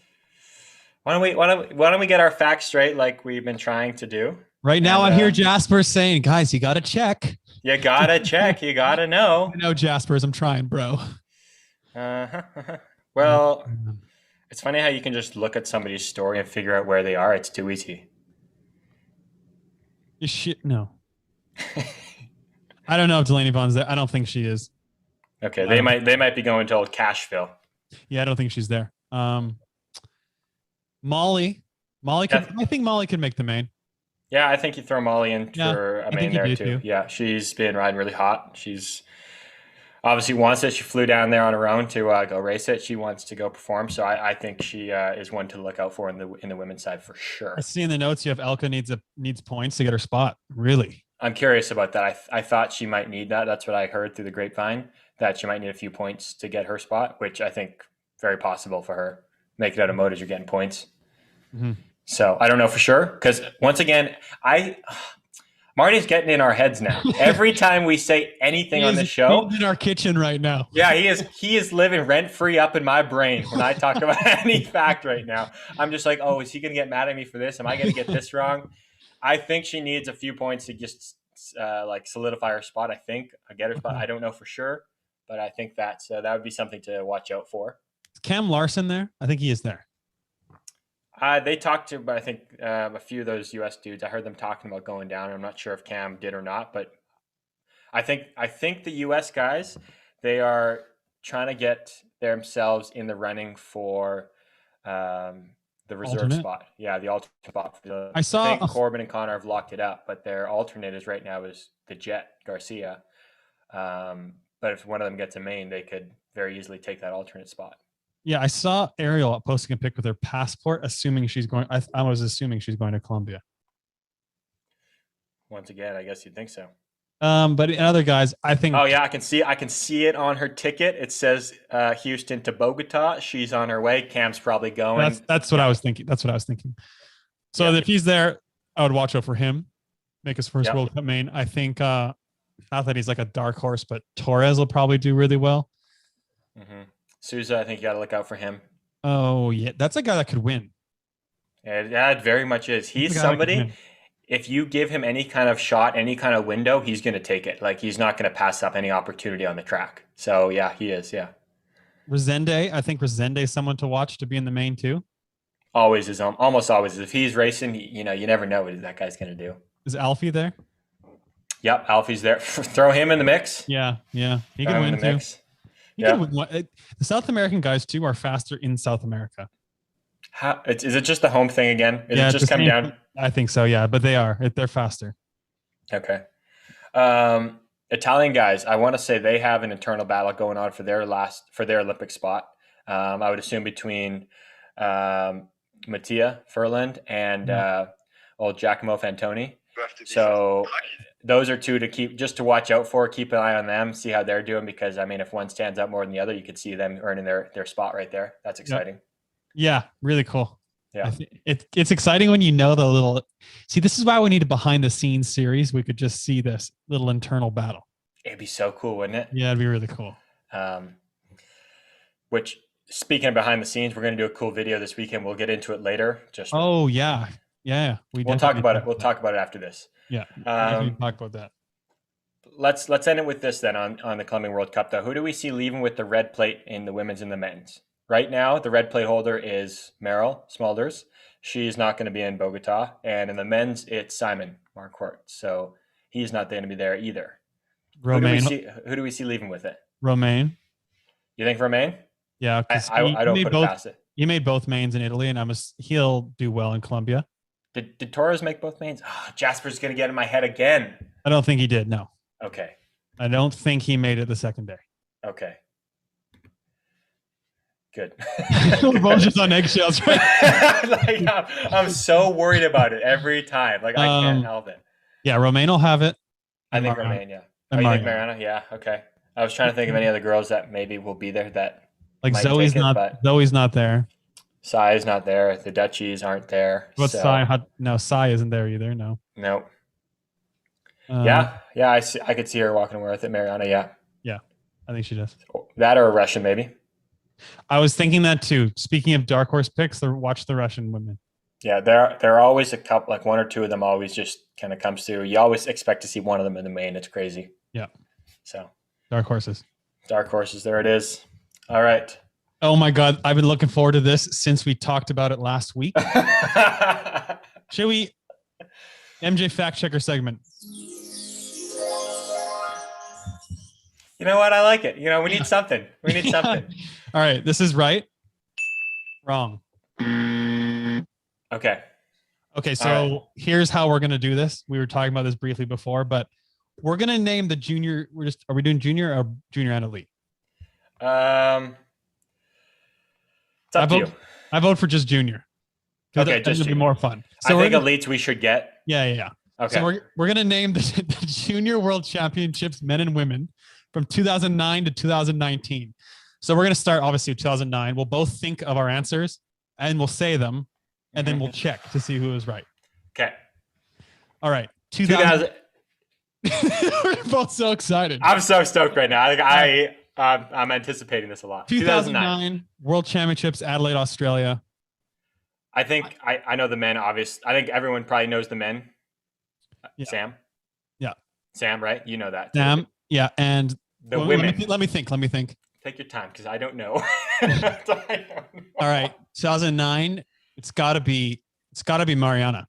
[SPEAKER 4] Why don't we get our facts straight like we've been trying to do?
[SPEAKER 3] Right now, I hear Jaspers saying, "Guys, you got to check.
[SPEAKER 4] You gotta check. You gotta know."
[SPEAKER 3] I know, Jaspers. I'm trying, bro.
[SPEAKER 4] Well, it's funny how you can just look at somebody's story and figure out where they are. It's too easy.
[SPEAKER 3] No. I don't know if Delaney Vaughn's there. I don't think she is.
[SPEAKER 4] Okay, they might be going to old Cashville.
[SPEAKER 3] Yeah, I don't think she's there. Molly could, I think Molly could make the main.
[SPEAKER 4] Yeah, I think you throw Molly in for a main there too. Yeah, she's been riding really hot. She's obviously wants it. She flew down there on her own to go race it. She wants to go perform. So I think she is one to look out for in the women's side for sure.
[SPEAKER 3] I see in the notes you have Elka needs points to get her spot. Really?
[SPEAKER 4] I'm curious about that. I thought she might need that. That's what I heard through the grapevine, that she might need a few points to get her spot, which I think very possible for her. Make it out of mode as you're getting points. Mm-hmm. So I don't know for sure, because once again, Marty's getting in our heads now. Every time we say anything on the show,
[SPEAKER 3] he's in our kitchen right now.
[SPEAKER 4] Yeah, he is living rent free up in my brain when I talk about any fact right now. I'm just like, oh, is he going to get mad at me for this? Am I going to get this wrong? I think she needs a few points to just like solidify her spot. I think I get her spot. I don't know for sure, but I think that would be something to watch out for.
[SPEAKER 3] Is Cam Larson there? I think he is there.
[SPEAKER 4] They talked to, but I think a few of those U.S. dudes. I heard them talking about going down. I'm not sure if Cam did or not, but I think the U.S. guys, they are trying to get themselves in the running for the reserve spot. Yeah, the alternate spot. I think Corbin and Connor have locked it up, but their alternators right now is the Jet Garcia. But if one of them gets a main, they could very easily take that alternate spot.
[SPEAKER 3] Yeah, I saw Ariel posting a pic with her passport, assuming she's going. I was assuming she's going to Colombia.
[SPEAKER 4] Once again, I guess you'd think so.
[SPEAKER 3] But in other guys, I think.
[SPEAKER 4] Oh yeah, I can see it on her ticket. It says Houston to Bogota. She's on her way. Cam's probably going.
[SPEAKER 3] That's what I was thinking. So if he's there, I would watch out for him. Make his first World Cup main. I think not that he's like a dark horse, but Torres will probably do really well.
[SPEAKER 4] Mm-hmm. Souza, I think you got to look out for him.
[SPEAKER 3] Oh yeah, that's a guy that could win.
[SPEAKER 4] Yeah, it very much is. He's somebody. If you give him any kind of shot, any kind of window, he's going to take it. Like he's not going to pass up any opportunity on the track. So yeah, he is. Yeah.
[SPEAKER 3] Resende, I think Resende is someone to watch to be in the main too.
[SPEAKER 4] Always is. Almost always is. If he's racing, you never know what that guy's going to do.
[SPEAKER 3] Is Alfie there?
[SPEAKER 4] Yep, Alfie's there. Throw him in the mix.
[SPEAKER 3] Yeah, he can win too. Mix. The South American guys too are faster in South America.
[SPEAKER 4] Is it just the home thing again? Is it just come down?
[SPEAKER 3] I think so, yeah, but they're faster.
[SPEAKER 4] Okay. Italian guys, I want to say they have an internal battle going on for their Olympic spot. I would assume between Mattia Furland and old Giacomo Fantoni. So those are two to watch out for. Keep an eye on them, see how they're doing, because I mean, if one stands out more than the other, you could see them earning their spot right there. That's exciting.
[SPEAKER 3] Yeah, really cool.
[SPEAKER 4] Yeah,
[SPEAKER 3] it's exciting when you know the little. See, this is why we need a behind the scenes series. We could just see this little internal battle.
[SPEAKER 4] It'd be so cool, wouldn't it?
[SPEAKER 3] Yeah, it'd be really cool.
[SPEAKER 4] Which, speaking of behind the scenes, we're going to do a cool video this weekend. We'll get into it later.
[SPEAKER 3] Yeah.
[SPEAKER 4] We'll talk about it. We'll talk about it after this.
[SPEAKER 3] Yeah. Talk about that.
[SPEAKER 4] Let's end it with this then on the Colombian World Cup though. Who do we see leaving with the red plate in the women's and the men's? Right now, the red plate holder is Meryl Smulders. She's not going to be in Bogota. And in the men's, it's Simon Marquardt. So he's not going to be there either.
[SPEAKER 3] Romain.
[SPEAKER 4] Who do we see leaving with it?
[SPEAKER 3] Romain.
[SPEAKER 4] You think Romain?
[SPEAKER 3] Yeah.
[SPEAKER 4] I don't put it past it.
[SPEAKER 3] He made both mains in Italy, and he'll do well in Colombia.
[SPEAKER 4] Did Torres make both mains? Oh, Jasper's going to get in my head again.
[SPEAKER 3] I don't think he did, no.
[SPEAKER 4] Okay.
[SPEAKER 3] I don't think he made it the second day.
[SPEAKER 4] Okay. Good.
[SPEAKER 3] We're both just on eggshells, right?
[SPEAKER 4] Like, I'm so worried about it every time. Like, I can't help it.
[SPEAKER 3] Yeah, Romain will have it.
[SPEAKER 4] I think
[SPEAKER 3] Mariana.
[SPEAKER 4] Romain, yeah.
[SPEAKER 3] And
[SPEAKER 4] You think
[SPEAKER 3] Mariana.
[SPEAKER 4] Mariana? Yeah, okay. I was trying to think of any other girls that maybe will be there that
[SPEAKER 3] Like
[SPEAKER 4] might
[SPEAKER 3] Zoe's
[SPEAKER 4] take it,
[SPEAKER 3] not.
[SPEAKER 4] but
[SPEAKER 3] Zoe's not there.
[SPEAKER 4] Sai is not there. The Dutchies aren't there.
[SPEAKER 3] But
[SPEAKER 4] So,
[SPEAKER 3] Sai, no, Sai isn't there either. No.
[SPEAKER 4] no.
[SPEAKER 3] Um,
[SPEAKER 4] Yeah. I could see her walking away with it. Mariana, yeah.
[SPEAKER 3] Yeah, I think she does.
[SPEAKER 4] That or a Russian, maybe.
[SPEAKER 3] I was thinking that too. Speaking of dark horse picks, watch the Russian women.
[SPEAKER 4] Yeah, there are always a couple, like one or two of them always just kind of comes through. You always expect to see one of them in the main. It's crazy.
[SPEAKER 3] Yeah.
[SPEAKER 4] So
[SPEAKER 3] Dark horses.
[SPEAKER 4] dark horses, there it is. All right.
[SPEAKER 3] Oh my God. I've been looking forward to this since we talked about it last week. Should we? MJ fact checker segment.
[SPEAKER 4] You know what? I like it. We need something. We need something.
[SPEAKER 3] All right. This is right. Wrong.
[SPEAKER 4] Okay.
[SPEAKER 3] Okay. So here's how we're going to do this. We were talking about this briefly before, but we're going to name the junior. Are we doing junior or junior and elite?
[SPEAKER 4] It's up to you.
[SPEAKER 3] I vote for just junior.
[SPEAKER 4] Okay.
[SPEAKER 3] Just to be more fun.
[SPEAKER 4] So I think elites we should get.
[SPEAKER 3] Yeah.
[SPEAKER 4] Okay.
[SPEAKER 3] So we're going to name the junior world championships, men and women, from 2009 to 2019. So we're going to start obviously with 2009. We'll both think of our answers and we'll say them, and then we'll check to see who was right.
[SPEAKER 4] Okay.
[SPEAKER 3] All right.
[SPEAKER 4] 2000.
[SPEAKER 3] We're both so excited.
[SPEAKER 4] I'm so stoked right now. I'm anticipating this a lot.
[SPEAKER 3] 2009 World Championships, Adelaide, Australia.
[SPEAKER 4] I think I know the men. Obviously, I think everyone probably knows the men.
[SPEAKER 3] Yeah.
[SPEAKER 4] Sam.
[SPEAKER 3] Yeah.
[SPEAKER 4] Sam, right? You know that.
[SPEAKER 3] Sam. Yeah, and
[SPEAKER 4] the women.
[SPEAKER 3] Let me think.
[SPEAKER 4] Take your time because I don't know.
[SPEAKER 3] All right, 2009. It's got to be Mariana.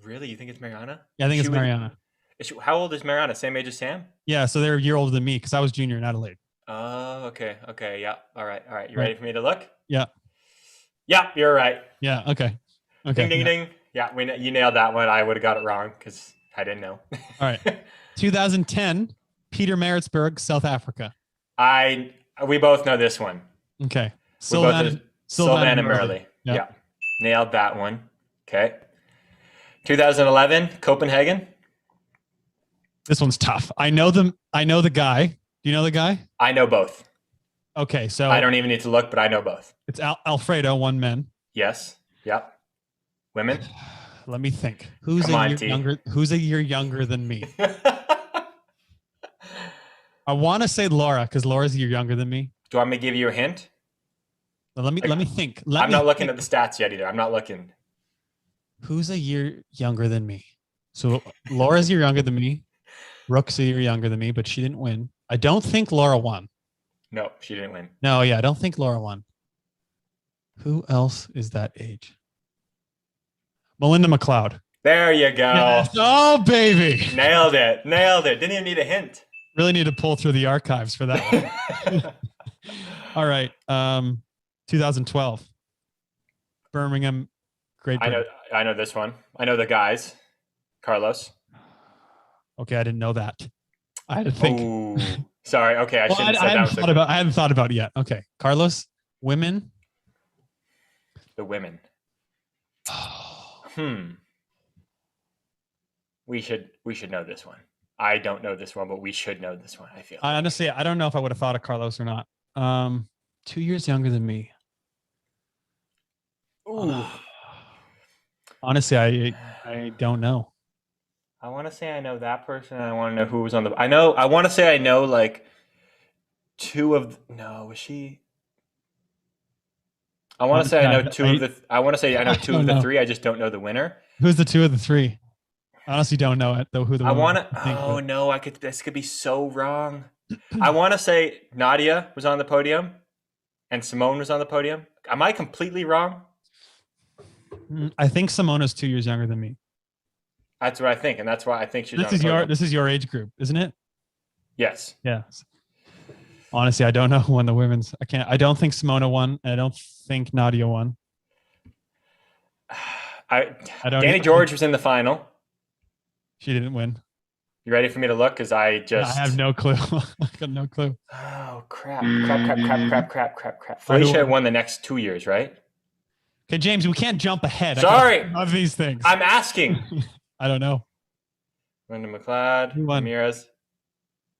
[SPEAKER 4] Really? You think it's Mariana?
[SPEAKER 3] Yeah, I think it's Mariana.
[SPEAKER 4] How old is Mariana? Same age as Sam?
[SPEAKER 3] Yeah, so they're a year older than me because I was junior in Adelaide.
[SPEAKER 4] Oh, okay. Yeah. All right. You ready for me to look?
[SPEAKER 3] Yeah.
[SPEAKER 4] Yeah, you're right.
[SPEAKER 3] Yeah. Okay.
[SPEAKER 4] Ding, ding, ding. Yeah, you nailed that one. I would have got it wrong because I didn't know.
[SPEAKER 3] All right. 2010, Peter Maritzburg, South Africa.
[SPEAKER 4] We both know this one.
[SPEAKER 3] Okay.
[SPEAKER 4] Sylvan and Merle.
[SPEAKER 3] Yep.
[SPEAKER 4] Yeah. Nailed that one. Okay. 2011, Copenhagen.
[SPEAKER 3] This one's tough. I know the guy. Do you know the guy?
[SPEAKER 4] I know both.
[SPEAKER 3] Okay, so
[SPEAKER 4] I don't even need to look, but I know both.
[SPEAKER 3] It's Alfredo, one man.
[SPEAKER 4] Yes. Yep. Women.
[SPEAKER 3] Let me think. Who's a year younger than me? I want to say Laura because Laura's a year younger than me.
[SPEAKER 4] Do you want me to give you a hint?
[SPEAKER 3] Let me think.
[SPEAKER 4] I'm not looking at the stats yet either. I'm not looking.
[SPEAKER 3] Who's a year younger than me? So Laura's a year younger than me. Rook's a year younger than me, but she didn't win. I don't think Laura won.
[SPEAKER 4] No, she didn't win.
[SPEAKER 3] No, yeah, I don't think Laura won. Who else is that age? Melinda McLeod.
[SPEAKER 4] There you go.
[SPEAKER 3] Yes. Oh, baby.
[SPEAKER 4] Nailed it. Didn't even need a hint.
[SPEAKER 3] Really need to pull through the archives for that one. All right. 2012. Birmingham, Great Britain.
[SPEAKER 4] I know this one. I know the guys. Carlos.
[SPEAKER 3] Okay, I didn't know that. I had to think.
[SPEAKER 4] Ooh. Sorry. Okay, I shouldn't have said that.
[SPEAKER 3] I hadn't thought about it yet. Okay. Carlos, women.
[SPEAKER 4] The women. We should know this one. I don't know this one, but we should know this one, I feel.
[SPEAKER 3] Honestly, I don't know if I would have thought of Carlos or not. 2 years younger than me.
[SPEAKER 4] Ooh.
[SPEAKER 3] Honestly, I don't know.
[SPEAKER 4] I want to say I know that person. And I want to know who was on the. I want to say I know like two of. No, was she? I want to say I know two of the. I want to say I know two of the three. I just don't know the winner.
[SPEAKER 3] Who's the two of the three? I honestly don't know it though. Who the?
[SPEAKER 4] I want to. Oh no! This could be so wrong. I want to say Nadia was on the podium, and Simone was on the podium. Am I completely wrong?
[SPEAKER 3] I think Simona's 2 years younger than me.
[SPEAKER 4] That's what I think, and that's why I think she's.
[SPEAKER 3] This is your age group, isn't it?
[SPEAKER 4] Yes.
[SPEAKER 3] Yes. Honestly, I don't know who won the women's. I don't think Simona won, and I don't think Nadia won.
[SPEAKER 4] Danny George was in the final.
[SPEAKER 3] She didn't win.
[SPEAKER 4] You ready for me to look? Because I
[SPEAKER 3] have no clue. I got no clue.
[SPEAKER 4] Oh, crap. Felicia won the next 2 years, right?
[SPEAKER 3] Okay, James, we can't jump ahead.
[SPEAKER 4] Sorry.
[SPEAKER 3] Of these things.
[SPEAKER 4] I'm asking.
[SPEAKER 3] I don't know.
[SPEAKER 4] Linda McLeod, Ramirez.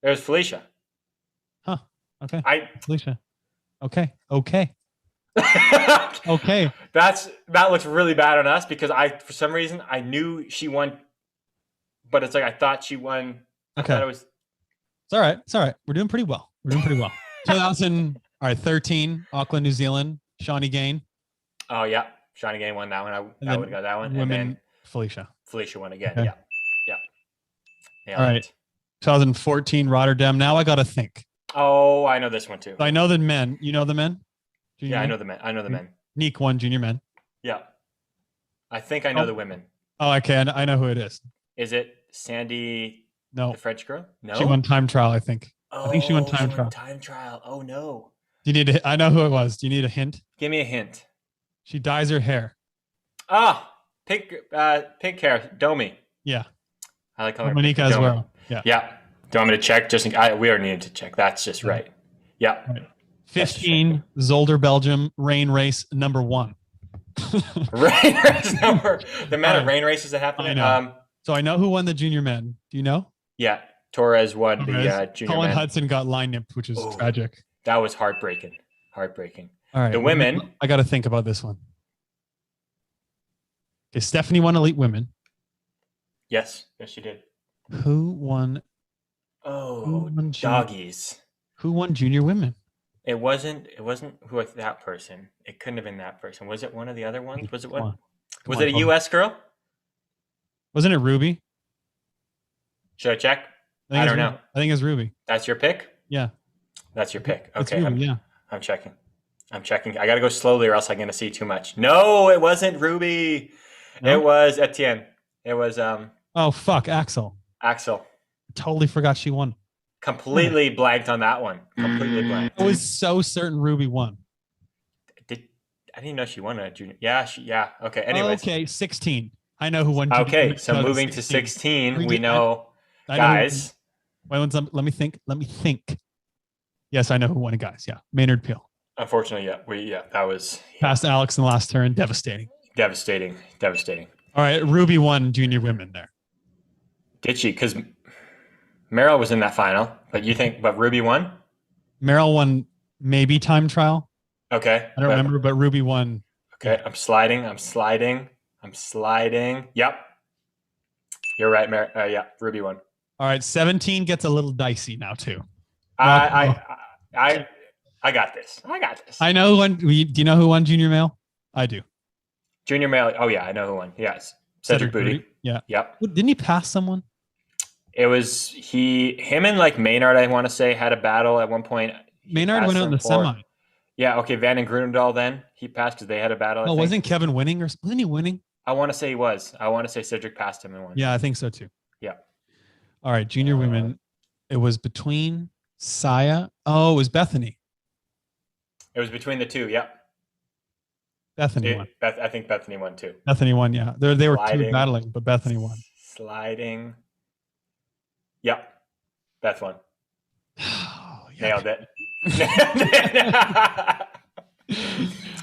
[SPEAKER 4] There's Felicia.
[SPEAKER 3] Huh. Okay. Felicia. Okay. Okay.
[SPEAKER 4] That looks really bad on us because for some reason I knew she won, but it's like I thought she won.
[SPEAKER 3] Okay. It's all right. It's all right. We're doing pretty well. 2013, Auckland, New Zealand, Shawnee Gain.
[SPEAKER 4] Oh yeah, Shawnee Gain won that one. I would have got that one.
[SPEAKER 3] Women,
[SPEAKER 4] and then
[SPEAKER 3] Felicia
[SPEAKER 4] won again.
[SPEAKER 3] Okay.
[SPEAKER 4] Yeah.
[SPEAKER 3] All right. 2014, Rotterdam. Now I got to think.
[SPEAKER 4] Oh, I know this one too.
[SPEAKER 3] I know the men. You know the men?
[SPEAKER 4] Junior men? I know the men.
[SPEAKER 3] Neek won junior men.
[SPEAKER 4] Yeah. I think I know the women.
[SPEAKER 3] Oh, okay. I know who it is.
[SPEAKER 4] Is it Sandy?
[SPEAKER 3] No.
[SPEAKER 4] The French girl? No.
[SPEAKER 3] She won time trial, I think. I think she won time
[SPEAKER 4] trial. Oh no.
[SPEAKER 3] Do you need I know who it was. Do you need a hint?
[SPEAKER 4] Give me a hint.
[SPEAKER 3] She dyes her hair.
[SPEAKER 4] Pink hair. Domi.
[SPEAKER 3] Yeah.
[SPEAKER 4] I like color.
[SPEAKER 3] Monica as well. Yeah.
[SPEAKER 4] Yeah. Do you want me to check? We already needed to check. That's just right. Yeah.
[SPEAKER 3] Right. 15, Zolder, Belgium, rain race number 1.
[SPEAKER 4] Rain race number. The amount of rain races that happen.
[SPEAKER 3] I know. So I know who won the junior men. Do you know?
[SPEAKER 4] Yeah. Torres won the junior
[SPEAKER 3] Colin
[SPEAKER 4] men.
[SPEAKER 3] Hudson got line nipped, which is tragic.
[SPEAKER 4] That was heartbreaking. All right. The women.
[SPEAKER 3] I got to think about this one. Okay, Stephanie won elite women.
[SPEAKER 4] Yes, she did.
[SPEAKER 3] Who won?
[SPEAKER 4] Doggies.
[SPEAKER 3] Who won junior women?
[SPEAKER 4] It wasn't who was that person. It couldn't have been that person. Was it one of the other ones? Was it one? Was it a U.S. girl?
[SPEAKER 3] Wasn't it Ruby?
[SPEAKER 4] Should I check? I don't know.
[SPEAKER 3] I think it's Ruby.
[SPEAKER 4] That's your pick?
[SPEAKER 3] Yeah.
[SPEAKER 4] That's your pick. Okay.
[SPEAKER 3] Ruby,
[SPEAKER 4] I'm checking. I got to go slowly or else I'm going to see too much. No, it wasn't Ruby. No? It was Etienne. It was
[SPEAKER 3] oh fuck, Axel.
[SPEAKER 4] I
[SPEAKER 3] totally forgot she won.
[SPEAKER 4] Completely blanked on that one. Completely blanked.
[SPEAKER 3] I was so certain Ruby won.
[SPEAKER 4] I didn't know she won a junior. Yeah. Okay. Anyways.
[SPEAKER 3] Okay, 16. I know who won.
[SPEAKER 4] Okay, so moving to 16, we know guys.
[SPEAKER 3] Let me think. Yes, I know who won, guys. Yeah, Maynard Peel.
[SPEAKER 4] Unfortunately, that was
[SPEAKER 3] past Alex in the last turn. Devastating.
[SPEAKER 4] All
[SPEAKER 3] right, Ruby won junior women there.
[SPEAKER 4] Did she? Because Meryl was in that final, but Ruby won?
[SPEAKER 3] Meryl won maybe time trial.
[SPEAKER 4] Okay.
[SPEAKER 3] I don't remember, but Ruby won.
[SPEAKER 4] Okay, I'm sliding. Yep. You're right, yeah, Ruby won.
[SPEAKER 3] All right, 17 gets a little dicey now too.
[SPEAKER 4] I got this.
[SPEAKER 3] I know when. Do you know who won junior male? I do.
[SPEAKER 4] Junior male. Oh yeah, I know who won. Yes, Cedric Booty.
[SPEAKER 3] Yeah.
[SPEAKER 4] Yep.
[SPEAKER 3] Didn't he pass someone?
[SPEAKER 4] It was him and like Maynard. I want to say had a battle at one point.
[SPEAKER 3] Maynard went out in the semi.
[SPEAKER 4] Yeah. Okay. Van and Grunendahl. Then he passed because they had a battle.
[SPEAKER 3] No, wasn't Kevin winning or wasn't he winning?
[SPEAKER 4] I want to say he was. I want to say Cedric passed him and won.
[SPEAKER 3] Yeah, I think so too.
[SPEAKER 4] Yeah.
[SPEAKER 3] All right, junior women. It was between Saya. Oh, it was Bethany.
[SPEAKER 4] It was between the two. Yep.
[SPEAKER 3] Bethany won.
[SPEAKER 4] I think Bethany won too.
[SPEAKER 3] Bethany won. Yeah, they were two battling, but Bethany won.
[SPEAKER 4] Sliding. Yep. Beth won.
[SPEAKER 3] Oh,
[SPEAKER 4] Nailed it.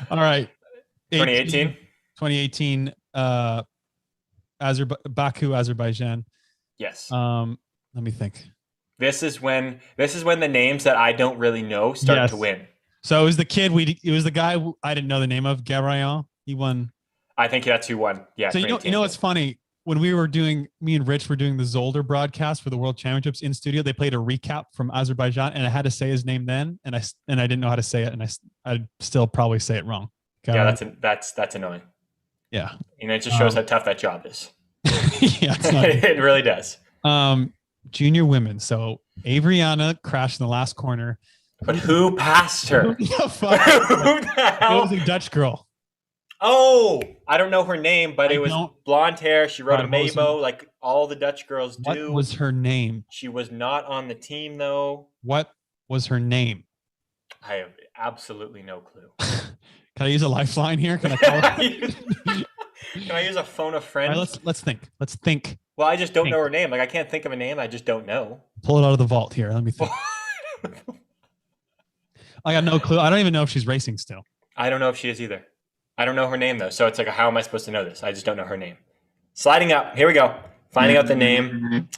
[SPEAKER 3] All right.
[SPEAKER 4] 2018.
[SPEAKER 3] 2018. Baku, Azerbaijan.
[SPEAKER 4] Yes.
[SPEAKER 3] Let me think.
[SPEAKER 4] This is when the names that I don't really know start to win.
[SPEAKER 3] So it was the kid it was the guy I didn't know the name of, Gabriel. He won.
[SPEAKER 4] I think that's who won. Yeah.
[SPEAKER 3] So you know what's funny? When me and Rich were doing the Zolder broadcast for the World Championships in studio, they played a recap from Azerbaijan, and I had to say his name then, and I didn't know how to say it, and I'd still probably say it wrong.
[SPEAKER 4] Yeah, that's annoying.
[SPEAKER 3] Yeah.
[SPEAKER 4] It just shows how tough that job is.
[SPEAKER 3] Yeah,
[SPEAKER 4] it really does.
[SPEAKER 3] Junior women. So Avriana crashed in the last corner.
[SPEAKER 4] But who passed her?
[SPEAKER 3] Who the fuck? Who the hell? It was a Dutch girl.
[SPEAKER 4] Oh, I don't know her name, but it was blonde hair. She rode a Mabo like all the Dutch girls do.
[SPEAKER 3] What was her name?
[SPEAKER 4] She was not on the team, though.
[SPEAKER 3] What was her name?
[SPEAKER 4] I have absolutely no clue.
[SPEAKER 3] Can I use a lifeline here? Can I call her?
[SPEAKER 4] Can I use a phone a friend?
[SPEAKER 3] Right, let's think.
[SPEAKER 4] Well, I just don't know her name. Like I can't think of a name. I just don't know.
[SPEAKER 3] Pull it out of the vault here. Let me think. I got no clue. I don't even know if she's racing still.
[SPEAKER 4] I don't know if she is either. I don't know her name though. So it's like, how am I supposed to know this? I just don't know her name. Sliding up. Here we go. Finding out the name.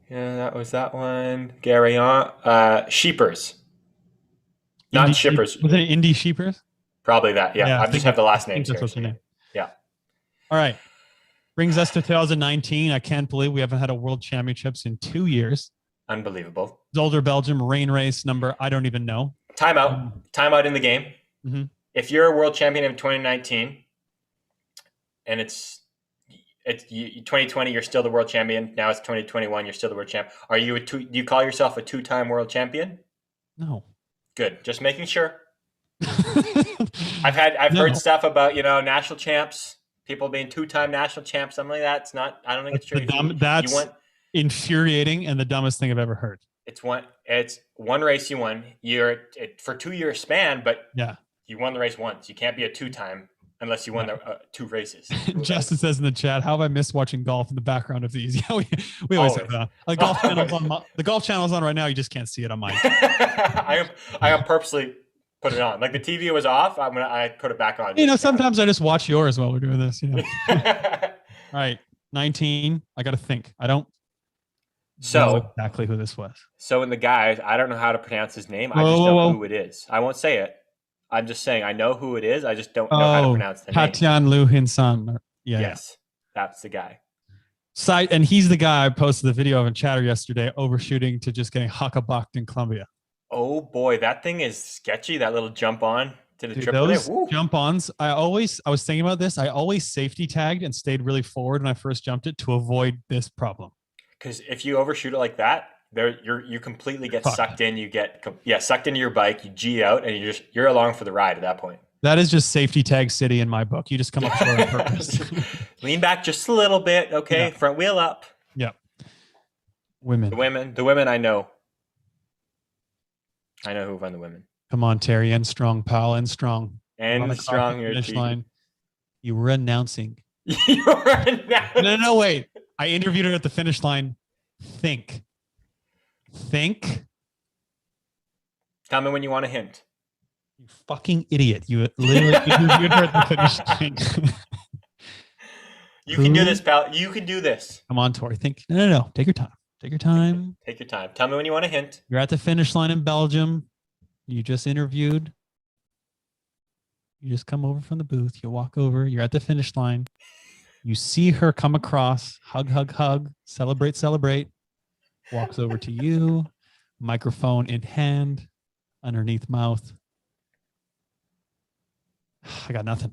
[SPEAKER 4] Yeah, that was that one. Garyon. Sheepers. Not Shippers.
[SPEAKER 3] Was it Indy Sheepers?
[SPEAKER 4] Probably that. Yeah. I just have the last name.
[SPEAKER 3] That's what's her name.
[SPEAKER 4] Yeah.
[SPEAKER 3] All right. Brings us to 2019. I can't believe we haven't had a world championships in 2 years.
[SPEAKER 4] Unbelievable.
[SPEAKER 3] Zolder Belgium rain race number. I don't even know.
[SPEAKER 4] Timeout in the game.
[SPEAKER 3] Mm-hmm.
[SPEAKER 4] If you're a world champion in 2019 and it's 2020, you're still the world champion. Now it's 2021, you're still the world champ. Are you do you call yourself a 2-time world champion?
[SPEAKER 3] No.
[SPEAKER 4] Good. Just making sure. I've heard stuff about, national champs, people being 2-time national champs, something like that. It's not, I don't think it's true.
[SPEAKER 3] That's infuriating and the dumbest thing I've ever heard.
[SPEAKER 4] It's one race you won. You're for 2 year span, but
[SPEAKER 3] yeah,
[SPEAKER 4] you won the race once. You can't be a 2-time unless you won the 2 races.
[SPEAKER 3] Justin says in the chat, how have I missed watching golf in the background of these? Yeah, we always have that. The golf channel's on right now. You just can't see it on mine.
[SPEAKER 4] I am purposely put it on. Like the TV was off. I put it back on.
[SPEAKER 3] Sometimes I just watch yours while we're doing this. All right, 19. I got to think. I don't know exactly who this was.
[SPEAKER 4] So in the guys, I don't know how to pronounce his name. I just know who it is. I won't say it. I'm just saying I know who it is. I just don't know how to pronounce the name.
[SPEAKER 3] Tatyan Luhinsan.
[SPEAKER 4] Yes, that's the guy.
[SPEAKER 3] And he's the guy I posted the video of in chatter yesterday, overshooting to just getting huckabucked in Colombia.
[SPEAKER 4] Oh boy, that thing is sketchy. That little jump on to the triple.
[SPEAKER 3] Those jump ons. I was thinking about this. I always safety tagged and stayed really forward when I first jumped it to avoid this problem.
[SPEAKER 4] Because if you overshoot it like that, you completely get sucked in. You get sucked into your bike. You G out, and you're along for the ride at that point.
[SPEAKER 3] That is just safety tag city in my book. You just come up short on purpose.
[SPEAKER 4] Lean back just a little bit, okay? Yeah. Front wheel up.
[SPEAKER 3] Yeah. Women.
[SPEAKER 4] The women I know. I know who won the women.
[SPEAKER 3] Come on, Terry. End strong, pal. End strong.
[SPEAKER 4] End strong.
[SPEAKER 3] Finish line. You were announcing.
[SPEAKER 4] You were announcing.
[SPEAKER 3] No, wait. I interviewed her at the finish line. Think.
[SPEAKER 4] Tell me when you want a hint.
[SPEAKER 3] You fucking idiot. You literally interviewed her at the finish line.
[SPEAKER 4] You can do this, pal. You can do this.
[SPEAKER 3] Come on, Tori. Think. No. Take your time. Take your time.
[SPEAKER 4] Take your time. Tell me when you want a hint.
[SPEAKER 3] You're at the finish line in Belgium. You just interviewed. You just come over from the booth. You walk over. You're at the finish line. You see her come across. Hug. Celebrate. Walks over to you. Microphone in hand. Underneath mouth. I got nothing.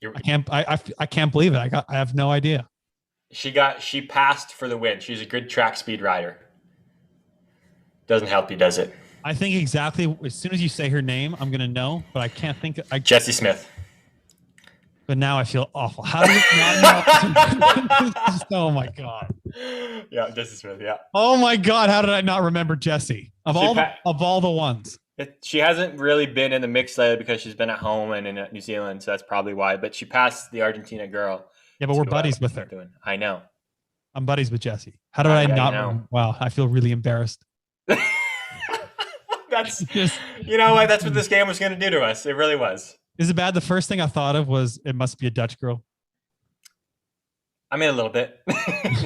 [SPEAKER 3] I can't believe it. I have no idea.
[SPEAKER 4] She passed for the win. She's a good track speed rider. Doesn't help you, does it?
[SPEAKER 3] I think exactly as soon as you say her name, I'm gonna know, but I can't think.
[SPEAKER 4] Jessie Smith.
[SPEAKER 3] But now I feel awful. How do you not know? Oh my god.
[SPEAKER 4] Yeah, Jessie Smith. Yeah.
[SPEAKER 3] Oh my god, how did I not remember Jessie? Of all the ones.
[SPEAKER 4] She hasn't really been in the mix lately because she's been at home and in New Zealand, so that's probably why. But she passed the Argentina girl.
[SPEAKER 3] Yeah, but we're buddies with her.
[SPEAKER 4] I know.
[SPEAKER 3] I'm buddies with Jessie. How did I not know? Wow, I feel really embarrassed.
[SPEAKER 4] That's you know what? That's what this game was going to do to us. It really was.
[SPEAKER 3] Is it bad? The first thing I thought of was it must be a Dutch girl.
[SPEAKER 4] I mean, a little bit,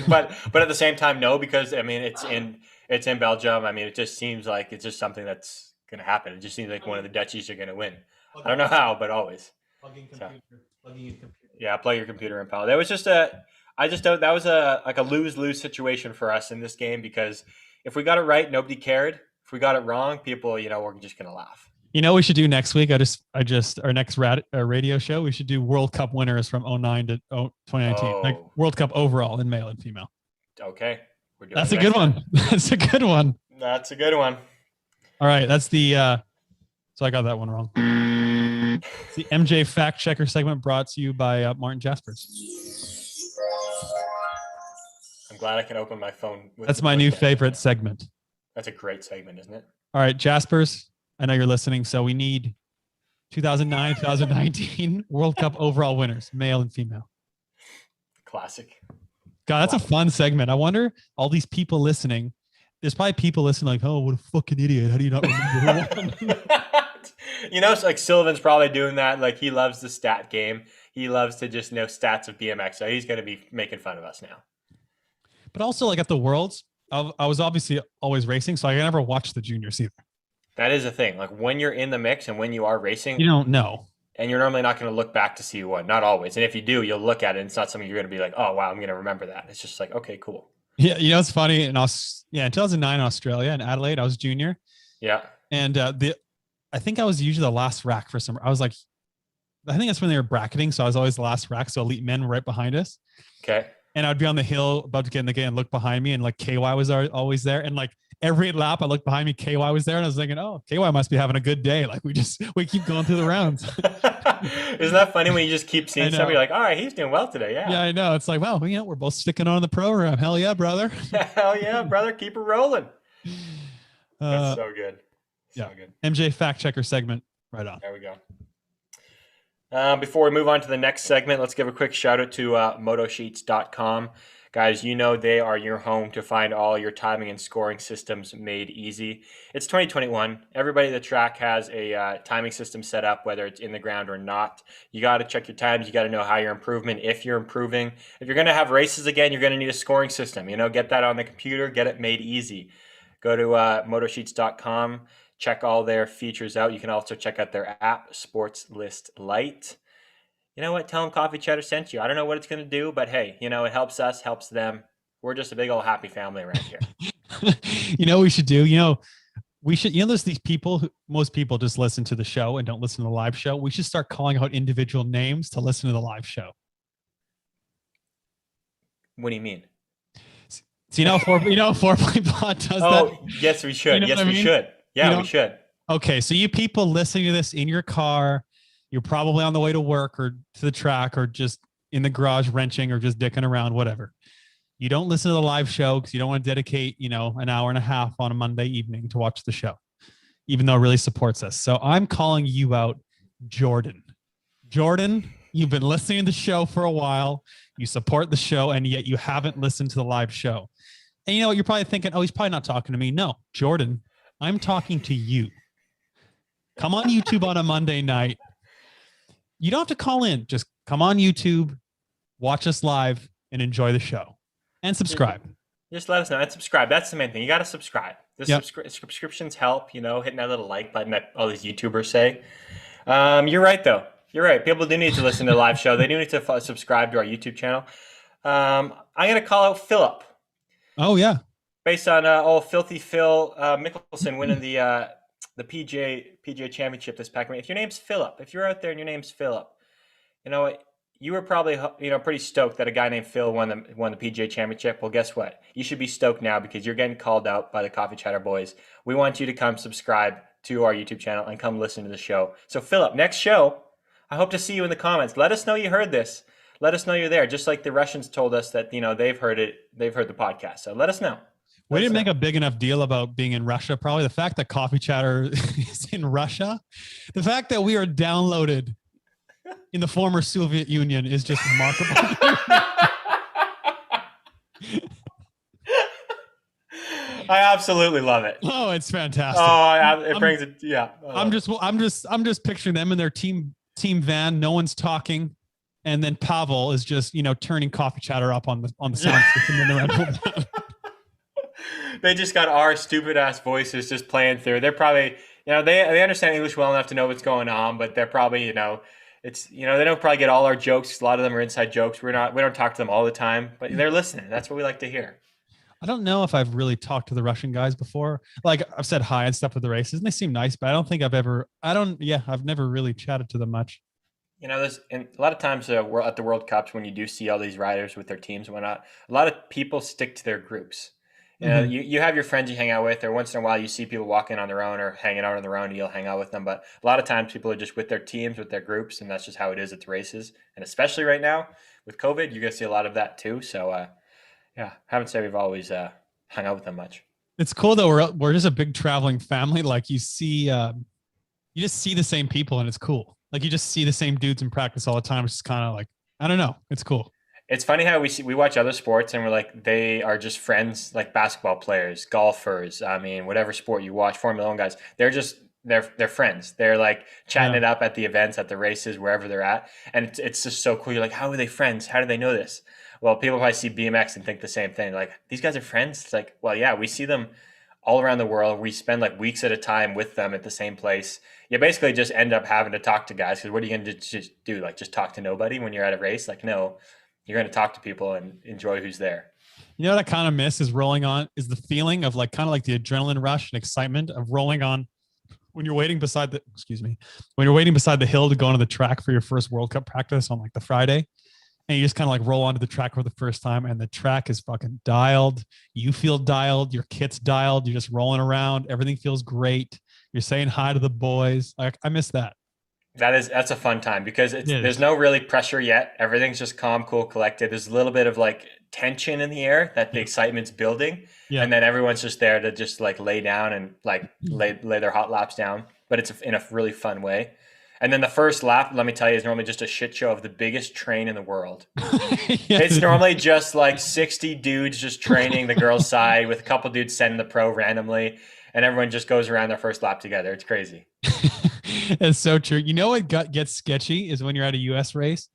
[SPEAKER 4] but at the same time, no, because I mean, it's in Belgium. I mean, it just seems like it's just something that's going to happen. It just seems like one of the Dutchies are going to win. I don't know how, but always. Plugging in computer. Yeah, plug your computer in, pal. That was just that was a lose-lose situation for us in this game because if we got it right, nobody cared. If we got it wrong, people, we're just going to laugh.
[SPEAKER 3] You know what we should do next week? Our next radio show, we should do World Cup winners from 2009 to 2019. Like World Cup overall in male and female.
[SPEAKER 4] Okay.
[SPEAKER 3] That's a good one. That's a good one.
[SPEAKER 4] That's a good one.
[SPEAKER 3] All right. That's the, so I got that one wrong. It's the MJ Fact Checker segment brought to you by Martijn Jaspers.
[SPEAKER 4] I'm glad I can open my phone.
[SPEAKER 3] That's my new favorite segment.
[SPEAKER 4] That's a great segment, isn't it?
[SPEAKER 3] All right, Jaspers, I know you're listening. So we need 2009, 2019 World Cup overall winners, male and female.
[SPEAKER 4] Classic.
[SPEAKER 3] God, that's a fun segment. I wonder, all these people listening, there's probably people listening like, oh, what a fucking idiot. How do you not remember who won?
[SPEAKER 4] It's like Sylvan's probably doing that. Like he loves the stat game. He loves to just know stats of BMX. So he's going to be making fun of us now.
[SPEAKER 3] But also like at the Worlds, I was obviously always racing, so I never watched the juniors either.
[SPEAKER 4] That is a thing. Like when you're in the mix and when you are racing,
[SPEAKER 3] you don't know.
[SPEAKER 4] And you're normally not going to look back to see who won. Not always. And if you do, you'll look at it and it's not something you're going to be like, oh, wow, I'm going to remember that. It's just like, okay, cool.
[SPEAKER 3] Yeah. It's funny. In 2009 in Australia, in Adelaide, I was junior.
[SPEAKER 4] Yeah.
[SPEAKER 3] And I think I was usually the last rack for some. I think that's when they were bracketing. So I was always the last rack. So elite men were right behind us.
[SPEAKER 4] Okay.
[SPEAKER 3] And I'd be on the hill about to get in the gate and look behind me. And like KY was always there. And like every lap I looked behind me, KY was there. And I was thinking, oh, KY must be having a good day. Like we keep going through the rounds.
[SPEAKER 4] Isn't that funny when you just keep seeing somebody like, all right, he's doing well today. Yeah.
[SPEAKER 3] Yeah, I know. It's like, well, we're both sticking on the program. Hell yeah, brother.
[SPEAKER 4] Hell yeah, brother. Keep it rolling. That's so good. So good.
[SPEAKER 3] MJ fact checker segment. Right on.
[SPEAKER 4] There we go. Before we move on to the next segment, let's give a quick shout out to motosheets.com. Guys, they are your home to find all your timing and scoring systems made easy. It's 2021. Everybody at the track has a timing system set up, whether it's in the ground or not. You got to check your times. You got to know how you're improving, if you're improving. If you're going to have races again, you're going to need a scoring system. Get that on the computer, get it made easy. Go to motosheets.com. Check all their features out. You can also check out their app, Sports List Lite. You know what? Tell them Coffee Chatter sent you. I don't know what it's going to do, but hey, it helps us, helps them. We're just a big old happy family around here.
[SPEAKER 3] We should do? We should, there's these people most people just listen to the show and don't listen to the live show. We should start calling out individual names to listen to the live show.
[SPEAKER 4] What do you mean?
[SPEAKER 3] So, 4Play Pod does that.
[SPEAKER 4] Oh, yes, we should. Yes, we should. Yeah, we should.
[SPEAKER 3] Okay, so you people listening to this in your car, you're probably on the way to work or to the track or just in the garage wrenching or just dicking around, whatever. You don't listen to the live show because you don't want to dedicate, an hour and a half on a Monday evening to watch the show, even though it really supports us. So I'm calling you out, Jordan. Jordan, you've been listening to the show for a while. You support the show, and yet you haven't listened to the live show. And you're probably thinking, oh, he's probably not talking to me. No, Jordan, I'm talking to you. Come on YouTube on a Monday night. You don't have to call in. Just come on YouTube, watch us live, and enjoy the show. And subscribe.
[SPEAKER 4] Just let us know and subscribe. That's the main thing. You got to subscribe. The subscriptions help, hitting that little like button that all these YouTubers say. You're right, though. You're right. People do need to listen to the live show. They do need to subscribe to our YouTube channel. I'm going to call out Philip.
[SPEAKER 3] Oh, yeah.
[SPEAKER 4] Based on old Filthy Phil Mickelson winning the PGA Championship this past week. If your name's Philip, if you're out there and your name's Philip, you were probably pretty stoked that a guy named Phil won the PGA Championship. Well, guess what? You should be stoked now because you're getting called out by the Coffee Chatter boys. We want you to come subscribe to our YouTube channel and come listen to the show. So Philip, next show, I hope to see you in the comments. Let us know you heard this. Let us know you're there. Just like the Russians told us that they've heard it. They've heard the podcast. So let us know.
[SPEAKER 3] We didn't make a big enough deal about being in Russia. Probably the fact that Coffee Chatter is in Russia, the fact that we are downloaded in the former Soviet Union is just remarkable.
[SPEAKER 4] I absolutely love it.
[SPEAKER 3] Oh, it's fantastic.
[SPEAKER 4] Oh, it brings it. Yeah.
[SPEAKER 3] I'm just picturing them in their team van. No one's talking, and then Pavel is just turning Coffee Chatter up on the sound system in the Red Bull.
[SPEAKER 4] They just got our stupid ass voices just playing through. They're probably, they understand English well enough to know what's going on, but they're probably, they don't probably get all our jokes. A lot of them are inside jokes. We don't talk to them all the time, but they're listening. That's what we like to hear.
[SPEAKER 3] I don't know if I've really talked to the Russian guys before. Like I've said hi and stuff at the races and they seem nice, but I don't think I've never really chatted to them much.
[SPEAKER 4] There's and a lot of times we're at the World Cups when you do see all these riders with their teams and whatnot, a lot of people stick to their groups. You have your friends you hang out with, or once in a while you see people walking on their own or hanging out on their own and you'll hang out with them. But a lot of times people are just with their teams, with their groups, and that's just how it is at the races. And especially right now with COVID, you're going to see a lot of that too. So, haven't said we've always hung out with them much.
[SPEAKER 3] It's cool though. We're just a big traveling family. Like you see, you just see the same people and it's cool. Like you just see the same dudes in practice all the time. It's just kind of like, I don't know. It's cool.
[SPEAKER 4] It's funny how we watch other sports and we're like they are just friends, like basketball players, golfers. I mean, whatever sport you watch, Formula One guys, they're friends. They're like chatting
[SPEAKER 3] Yeah.
[SPEAKER 4] it up at the events, at the races, wherever they're at, and it's just so cool. You're like, how are they friends? How do they know this? Well, people probably see BMX and think the same thing. Like these guys are friends. It's like, well, yeah, we see them all around the world. We spend like weeks at a time with them at the same place. You basically just end up having to talk to guys because what are you going to just do? Like just talk to nobody when you're at a race? Like no. You're going to talk to people and enjoy who's there.
[SPEAKER 3] You know what I kind of miss is rolling on is the feeling of like kind of like the adrenaline rush and excitement of rolling on when you're waiting beside when you're waiting beside the hill to go onto the track for your first World Cup practice on like the Friday. And you just kind of like roll onto the track for the first time and the track is fucking dialed. You feel dialed. Your kit's dialed. You're just rolling around. Everything feels great. You're saying hi to the boys. Like I miss that.
[SPEAKER 4] That's a fun time because there's no really pressure yet. Everything's just calm, cool, collected. There's a little bit of like tension in the air that the excitement's building.
[SPEAKER 3] Yeah.
[SPEAKER 4] And then everyone's just there to just like lay down and like lay their hot laps down. But it's in a really fun way. And then the first lap, let me tell you, is normally just a shit show of the biggest train in the world. It's normally just like 60 dudes just training the girls' side with a couple dudes sending the pro randomly. And everyone just goes around their first lap together. It's crazy.
[SPEAKER 3] It's so true. You know what gets sketchy is when you're at a US race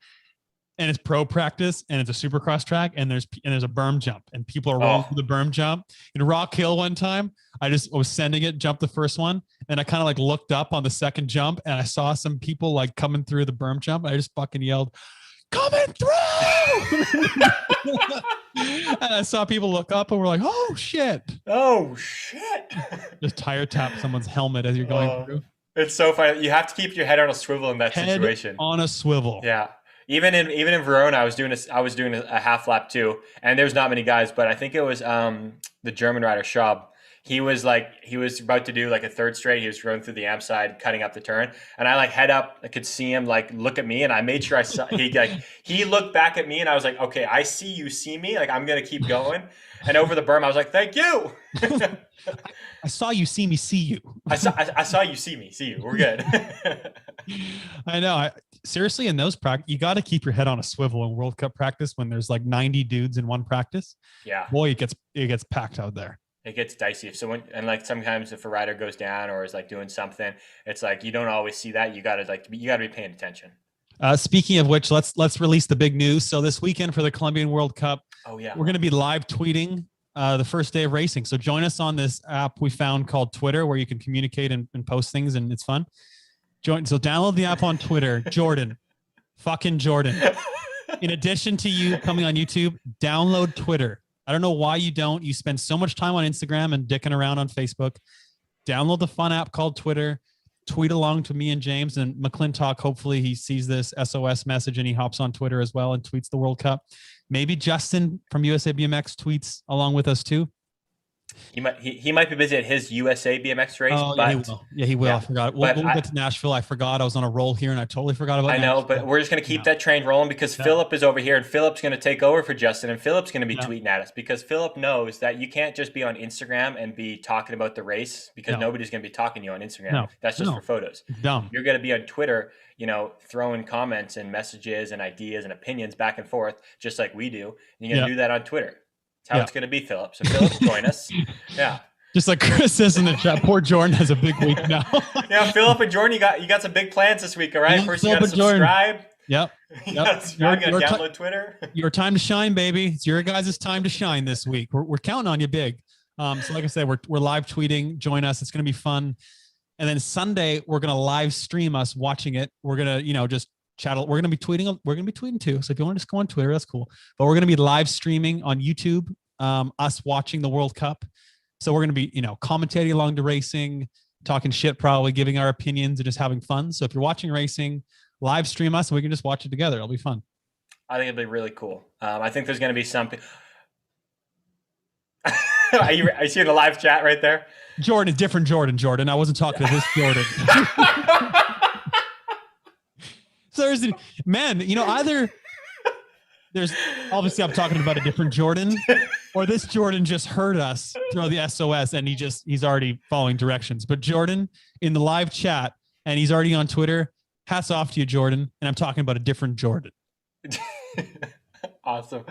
[SPEAKER 3] and it's pro practice and it's a supercross track and there's a berm jump and people are rolling through the berm jump. In Rock Hill one time, I was sending it, jumped the first one, and I kind of like looked up on the second jump and I saw some people like coming through the berm jump. I just fucking yelled, "Coming through!" And I saw people look up and we're like, "Oh shit!"
[SPEAKER 4] Oh shit!
[SPEAKER 3] Just tire tap someone's helmet as you're going through.
[SPEAKER 4] It's so funny. You have to keep your head on a swivel in that situation.
[SPEAKER 3] Head on a swivel.
[SPEAKER 4] Yeah. Even in Verona, I was doing a half lap too, and there's not many guys, but I think it was the German rider Schaub. He was about to do like a third straight. He was running through the amp side, cutting up the turn, and I like head up. I could see him like look at me, and I made sure I saw. He looked back at me, and I was like, okay, I see you, see me. Like I'm gonna keep going. And over the berm, I was like, thank you.
[SPEAKER 3] I saw you, see me, see you.
[SPEAKER 4] I saw you, see me, see you. We're good.
[SPEAKER 3] I know. Seriously, in those practice, you got to keep your head on a swivel in World Cup practice when there's like 90 dudes in one practice.
[SPEAKER 4] Yeah.
[SPEAKER 3] Boy, it gets packed out there.
[SPEAKER 4] It gets dicey. So sometimes if a rider goes down or is like doing something, it's like you don't always see that. You gotta be paying attention.
[SPEAKER 3] Speaking of which, let's release the big news. So this weekend for the Colombian World Cup,
[SPEAKER 4] we're
[SPEAKER 3] going to be live tweeting the first day of racing. So join us on this app we found called Twitter, where you can communicate and post things, and it's fun. So download the app on Twitter. Fucking Jordan. In addition to you coming on YouTube, download Twitter. I don't know why you don't. You spend so much time on Instagram and dicking around on Facebook. Download the fun app called Twitter. Tweet along to me and James and McClintock. Hopefully he sees this SOS message and he hops on Twitter as well and tweets the World Cup. Maybe Justin from USA BMX tweets along with us too.
[SPEAKER 4] He might be busy at his USA BMX race.
[SPEAKER 3] Oh, yeah, he will. Yeah, he will. Yeah. I forgot. We'll get to Nashville. I forgot. I was on a roll here and I totally forgot about
[SPEAKER 4] Nashville.
[SPEAKER 3] Nashville.
[SPEAKER 4] But we're just going to keep that train rolling because Philip is over here and Philip's going to take over for Justin and Philip's going to be tweeting at us because Philip knows that you can't just be on Instagram and be talking about the race because nobody's going to be talking to you on Instagram. No. That's just for photos.
[SPEAKER 3] Dumb.
[SPEAKER 4] You're going to be on Twitter, throwing comments and messages and ideas and opinions back and forth just like we do. And you're going to do that on Twitter. That's how it's going to be, Philip. So Philip, join us. Yeah.
[SPEAKER 3] Just like Chris says in the chat, poor Jordan has a big week now.
[SPEAKER 4] Yeah, Philip and Jordan, you got some big plans this week, all right? First, you got to subscribe.
[SPEAKER 3] Yep.
[SPEAKER 4] You got to download Twitter.
[SPEAKER 3] Your time to shine, baby. It's your guys' time to shine this week. We're counting on you big. So like I said, we're live tweeting. Join us. It's going to be fun. And then Sunday, we're going to live stream us watching it. We're going to, just chat. We're going to be tweeting. We're going to be tweeting too. So if you want to just go on Twitter, that's cool. But we're going to be live streaming on YouTube, us watching the World Cup. So we're going to be, commentating along the racing, talking shit, probably giving our opinions and just having fun. So if you're watching racing, live stream us and we can just watch it together. It'll be fun.
[SPEAKER 4] I think it'll be really cool. I think there's going to be something. Are you seeing the live chat right there?
[SPEAKER 3] Jordan, different Jordan. I wasn't talking to this Jordan. So either there's obviously I'm talking about a different Jordan, or this Jordan just heard us throw the SOS and he's already following directions. But Jordan in the live chat and he's already on Twitter. Hats off to you, Jordan. And I'm talking about a different Jordan.
[SPEAKER 4] Awesome.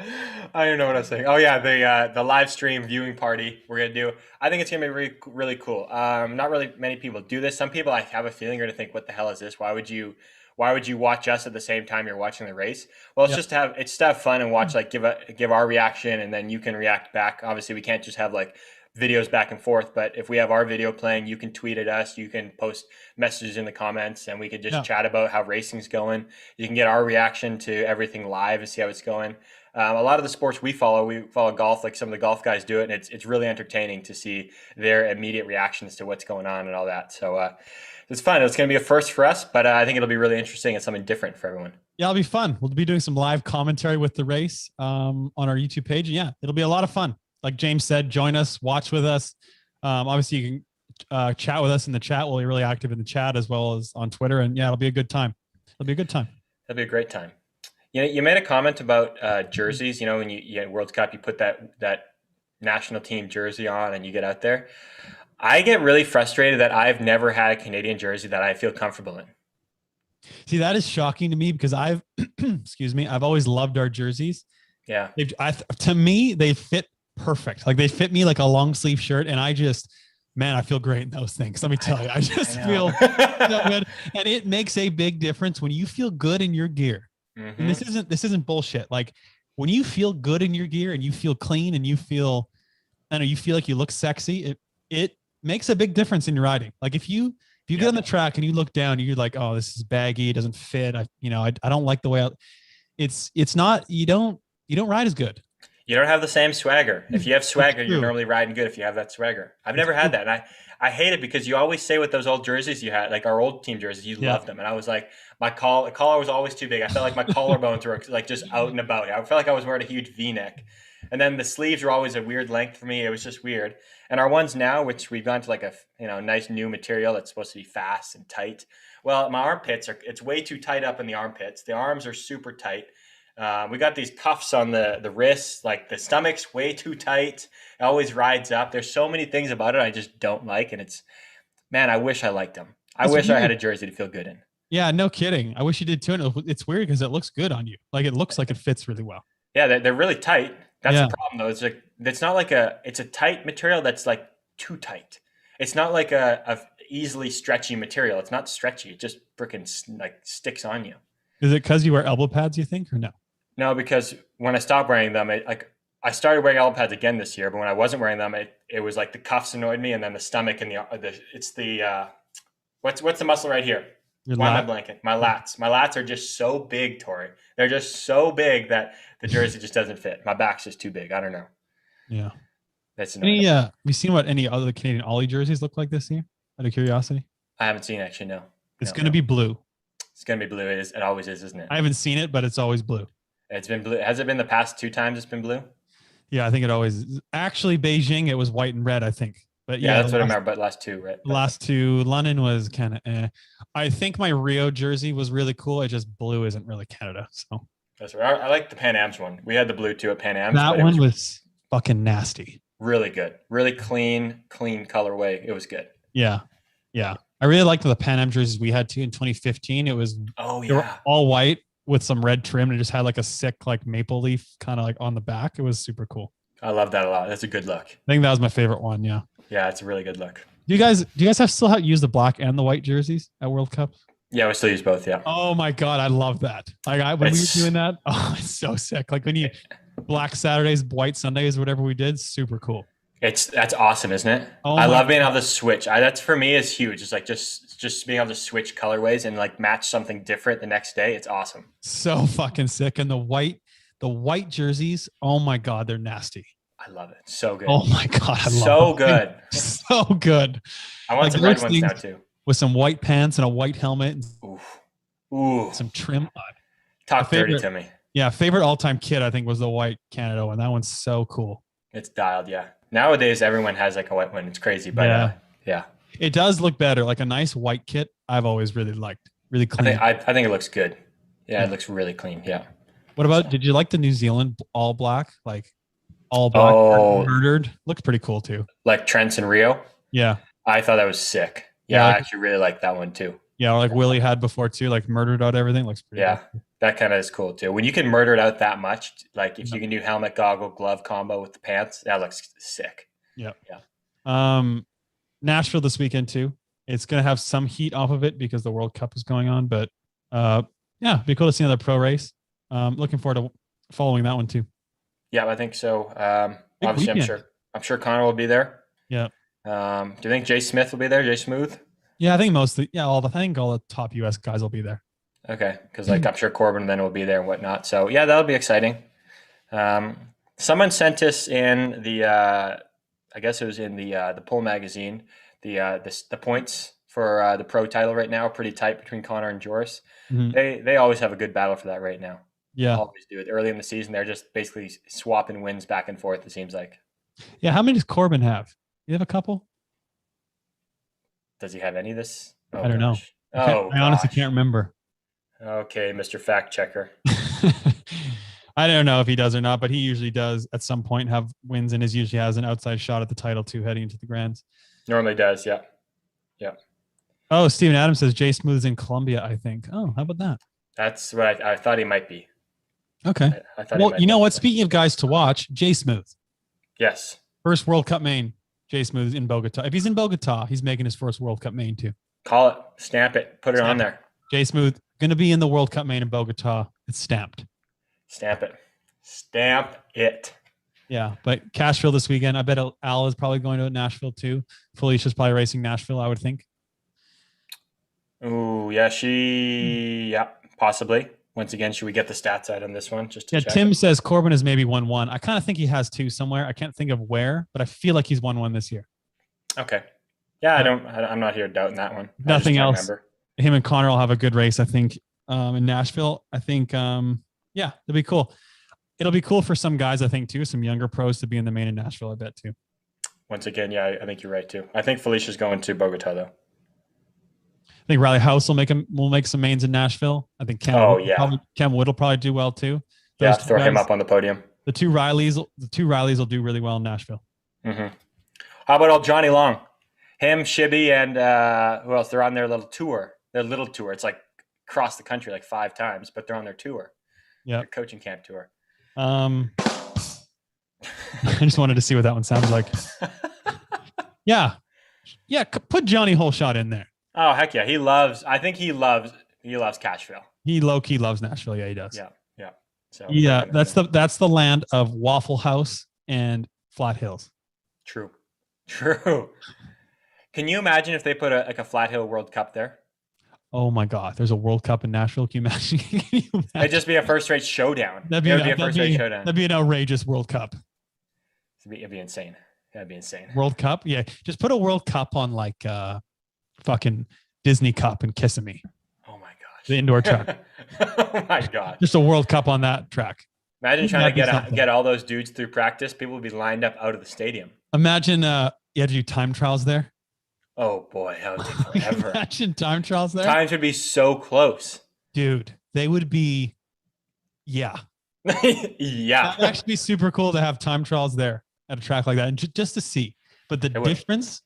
[SPEAKER 4] I don't even know what I was saying. Oh yeah, the live stream viewing party we're gonna do. I think it's gonna be really really cool. Not really many people do this. Some people I have a feeling are gonna think, "What the hell is this? Why would you watch us at the same time you're watching the race?" Well, it's
[SPEAKER 3] Yep.
[SPEAKER 4] just to have fun and watch, like give our reaction, and then you can react back. Obviously, we can't just have like videos back and forth, but if we have our video playing, you can tweet at us, you can post messages in the comments, and we could just
[SPEAKER 3] Yeah.
[SPEAKER 4] chat about how racing's going. You can get our reaction to everything live and see how it's going. A lot of the sports we follow golf, like some of the golf guys do it, and it's really entertaining to see their immediate reactions to what's going on and all that. So it's fun. It's going to be a first for us, but I think it'll be really interesting and something different for everyone.
[SPEAKER 3] Yeah, it'll be fun. We'll be doing some live commentary with the race on our YouTube page. And yeah, it'll be a lot of fun. Like James said, join us, watch with us. Obviously, you can chat with us in the chat. We'll be really active in the chat as well as on Twitter. And yeah, it'll be a good time. It'll be a good time.
[SPEAKER 4] That'd be a great time. You made a comment about jerseys. You know, when you World Cup, you put that national team jersey on and you get out there. I get really frustrated that I've never had a Canadian jersey that I feel comfortable in.
[SPEAKER 3] See, that is shocking to me because I've, excuse me, I've always loved our jerseys.
[SPEAKER 4] Yeah.
[SPEAKER 3] To me, they fit perfect. Like they fit me like a long sleeve shirt. And I feel great in those things. Let me tell you, I just feel so good. And it makes a big difference when you feel good in your gear.
[SPEAKER 4] Mm-hmm.
[SPEAKER 3] And this isn't bullshit. Like when you feel good in your gear and you feel clean and you feel like you look sexy, it makes a big difference in your riding. Like if you get on the track and you look down and you're like, oh, this is baggy, it doesn't fit. I don't like the way it's not, you don't ride as good.
[SPEAKER 4] You don't have the same swagger. If you have swagger, you're normally riding good if you have that swagger. I've never had that. And I hate it because you always say with those old jerseys you had, like our old team jerseys, you loved them. And I was like, the collar was always too big. I felt like my collarbones were like just out and about. I felt like I was wearing a huge V-neck. And then the sleeves were always a weird length for me. It was just weird. And our ones now, which we've gone to like a nice new material that's supposed to be fast and tight. Well, my armpits it's way too tight up in the armpits. The arms are super tight. We got these cuffs on the wrists, like the stomach's way too tight. It always rides up. There's so many things about it I just don't like. And I wish I liked them. I wish I had a jersey to feel good in.
[SPEAKER 3] Yeah, no kidding. I wish you did too. And it's weird because it looks good on you. Like it looks like it fits really well.
[SPEAKER 4] Yeah, they're really tight. That's the problem though. It's like, it's not like it's a tight material that's like too tight. It's not like a easily stretchy material. It's not stretchy. It just freaking like sticks on you.
[SPEAKER 3] Is it because you wear elbow pads, you think, or no?
[SPEAKER 4] No, because when I stopped wearing them, I started wearing elbow pads again this year, but when I wasn't wearing them, it was like the cuffs annoyed me, and then the stomach and what's the muscle right here? Why am I blanking? My lats. My lats are just so big, Tori. They're just so big that the jersey just doesn't fit. My back's just too big. I don't know.
[SPEAKER 3] Yeah.
[SPEAKER 4] That's
[SPEAKER 3] have you seen what any other Canadian Ollie jerseys look like this year? Out of curiosity.
[SPEAKER 4] I haven't seen actually. No.
[SPEAKER 3] It's going to be blue.
[SPEAKER 4] It's going to be blue. It always is, isn't it?
[SPEAKER 3] I haven't seen it, but it's always blue.
[SPEAKER 4] It's been blue. Has it been the past 2 times it's been blue?
[SPEAKER 3] Yeah, I think it always is. Actually, Beijing, it was white and red, I think. But
[SPEAKER 4] yeah, that's what I remember. But last 2, right?
[SPEAKER 3] Last 2, London was kind of I think my Rio jersey was really cool. It just blue isn't really Canada. So
[SPEAKER 4] that's right. I like the Pan Am's one. We had the blue too at Pan Am's.
[SPEAKER 3] That one was fucking nasty.
[SPEAKER 4] Really good. Really clean colorway. It was good.
[SPEAKER 3] Yeah. Yeah. I really liked the Pan Am jerseys we had too in 2015. It was they were all white with some red trim and it just had like a sick like maple leaf kind of like on the back. It was super cool.
[SPEAKER 4] I love that a lot. That's a good look.
[SPEAKER 3] I think that was my favorite one. Yeah.
[SPEAKER 4] Yeah, it's a really good look.
[SPEAKER 3] Do you guys still use the black and the white jerseys at World Cup?
[SPEAKER 4] Yeah, we still use both. Yeah.
[SPEAKER 3] Oh my God. I love that. When we were doing that, it's so sick. Like when you black Saturdays, white Sundays, whatever we did, super cool.
[SPEAKER 4] That's awesome, isn't it? I love being able to switch. That's for me is huge. It's like just being able to switch colorways and like match something different the next day. It's awesome.
[SPEAKER 3] So fucking sick. And the white jerseys, oh my God, they're nasty.
[SPEAKER 4] I love it. So good.
[SPEAKER 3] Oh my God, I love
[SPEAKER 4] so good.
[SPEAKER 3] So good.
[SPEAKER 4] I want some red ones now too.
[SPEAKER 3] With some white pants and a white helmet.
[SPEAKER 4] Ooh.
[SPEAKER 3] Some trim.
[SPEAKER 4] Talk dirty to me.
[SPEAKER 3] Yeah, favorite all-time kit I think was the white Canada one. That one's so cool.
[SPEAKER 4] It's dialed, yeah. Nowadays everyone has like a white one. It's crazy, but yeah.
[SPEAKER 3] It does look better. Like a nice white kit, I've always really liked. Really clean.
[SPEAKER 4] I think it looks good. Yeah, it looks really clean. Yeah.
[SPEAKER 3] What about? Did you like the New Zealand all black? Like all black murdered? Looks pretty cool too.
[SPEAKER 4] Like Trent's and Rio.
[SPEAKER 3] Yeah.
[SPEAKER 4] I thought that was sick. Yeah, I actually really like that one too.
[SPEAKER 3] Yeah, like Willie had before too, like murdered out everything. Looks pretty
[SPEAKER 4] Yeah,
[SPEAKER 3] good.
[SPEAKER 4] that kind of is cool too. When you can murder it out that much, like if
[SPEAKER 3] Yeah.
[SPEAKER 4] you can do helmet, goggle, glove combo with the pants, that looks sick.
[SPEAKER 3] Yeah.
[SPEAKER 4] Yeah.
[SPEAKER 3] Nashville this weekend too. It's gonna have some heat off of it because the World Cup is going on, but yeah, it'd be cool to see another pro race. Looking forward to following that one too.
[SPEAKER 4] Yeah, I think so.
[SPEAKER 3] Big
[SPEAKER 4] Obviously,
[SPEAKER 3] weekend.
[SPEAKER 4] I'm sure Connor will be there.
[SPEAKER 3] Yeah.
[SPEAKER 4] Do you think Jay Smith will be there? Jay Smooth?
[SPEAKER 3] Yeah, I think mostly. Yeah, I think all the top US guys will be there.
[SPEAKER 4] Okay, because like I'm sure Corbin then will be there and whatnot. So yeah, that'll be exciting. Someone sent us in the, I guess it was in the Pull magazine, the points for the pro title right now are pretty tight between Connor and Joris.
[SPEAKER 3] Mhm.
[SPEAKER 4] They always have a good battle for that right now.
[SPEAKER 3] Yeah.
[SPEAKER 4] Always do it early in the season. They're just basically swapping wins back and forth. It seems like.
[SPEAKER 3] Yeah. How many does Corbin have? You have a couple?
[SPEAKER 4] Does he have any of this? Oh,
[SPEAKER 3] I don't know.
[SPEAKER 4] gosh. Oh,
[SPEAKER 3] I honestly
[SPEAKER 4] gosh.
[SPEAKER 3] can't remember.
[SPEAKER 4] Okay, Mr. Fact Checker.
[SPEAKER 3] I don't know if he does or not, but he usually does at some point have wins and usually has an outside shot at the title too heading into the Grands.
[SPEAKER 4] Normally does, yeah. Yeah.
[SPEAKER 3] Oh, Steven Adams says Jay Smooth's in Colombia, I think. Oh, how about that?
[SPEAKER 4] That's what I thought he might be.
[SPEAKER 3] Okay.
[SPEAKER 4] I thought
[SPEAKER 3] Well, you know what? Speaking of guys to watch, Jay Smooth.
[SPEAKER 4] Yes.
[SPEAKER 3] First World Cup main. Jay Smooth in Bogota. If he's in Bogota, he's making his first World Cup main too.
[SPEAKER 4] Call it. Stamp it. Put it on there.
[SPEAKER 3] Jay Smooth going to be in the World Cup main in Bogota. It's stamped.
[SPEAKER 4] Stamp it. Stamp it.
[SPEAKER 3] Yeah, but Cashville this weekend. I bet Al is probably going to Nashville too. Felicia's probably racing Nashville, I would think.
[SPEAKER 4] Ooh, yeah, yeah, possibly. Once again, should we get the stats out on this one? Just to check
[SPEAKER 3] Tim
[SPEAKER 4] it?
[SPEAKER 3] says Corbin has maybe won one. I kind of think he has two somewhere. I can't think of where, but I feel like he's won one this year.
[SPEAKER 4] Okay. Yeah, I'm not here doubting that one.
[SPEAKER 3] Nothing else. Remember. Him and Connor will have a good race, I think, in Nashville. I think, yeah, it'll be cool. It'll be cool for some guys, I think, too, some younger pros to be in the main in Nashville, I bet, too.
[SPEAKER 4] Once again, yeah, I think you're right, too. I think Felicia's going to Bogota, though.
[SPEAKER 3] I think Riley House will make some mains in Nashville. I think Cam Wood will probably do well, too.
[SPEAKER 4] Yeah, throw him up on the podium.
[SPEAKER 3] The two Rileys will do really well in Nashville.
[SPEAKER 4] Mm-hmm. How about old Johnny Long? Him, Shibby, and who else? They're on their little tour. It's like across the country like 5 times, but they're on their tour.
[SPEAKER 3] Yeah.
[SPEAKER 4] Their coaching camp tour.
[SPEAKER 3] I just wanted to see what that one sounds like. Yeah. Put Johnny Holshot in there.
[SPEAKER 4] Oh, heck yeah. He loves Cashville.
[SPEAKER 3] He low-key loves Nashville. Yeah, he does.
[SPEAKER 4] Yeah. So
[SPEAKER 3] yeah, that's the land of Waffle House and Flat Hills.
[SPEAKER 4] True. Can you imagine if they put a Flat Hill World Cup there?
[SPEAKER 3] Oh my God! There's a World Cup in Nashville. Can you imagine?
[SPEAKER 4] It'd just be a first-rate showdown. That'd be a first-rate showdown.
[SPEAKER 3] That'd be an outrageous World Cup.
[SPEAKER 4] It'd be insane. That'd be insane.
[SPEAKER 3] World Cup, yeah. Just put a World Cup on like fucking Disney Cup and Kissimmee.
[SPEAKER 4] Oh my gosh.
[SPEAKER 3] The indoor track.
[SPEAKER 4] Oh my God.
[SPEAKER 3] Just a World Cup on that track.
[SPEAKER 4] Imagine trying to get all those dudes through practice. People would be lined up out of the stadium.
[SPEAKER 3] Imagine you had to do time trials there.
[SPEAKER 4] Oh boy, that would take forever.
[SPEAKER 3] Imagine time trials there.
[SPEAKER 4] Times would be so close.
[SPEAKER 3] Dude, they would be, yeah.
[SPEAKER 4] Yeah.
[SPEAKER 3] That'd actually be super cool to have time trials there at a track like that and just to see. But the difference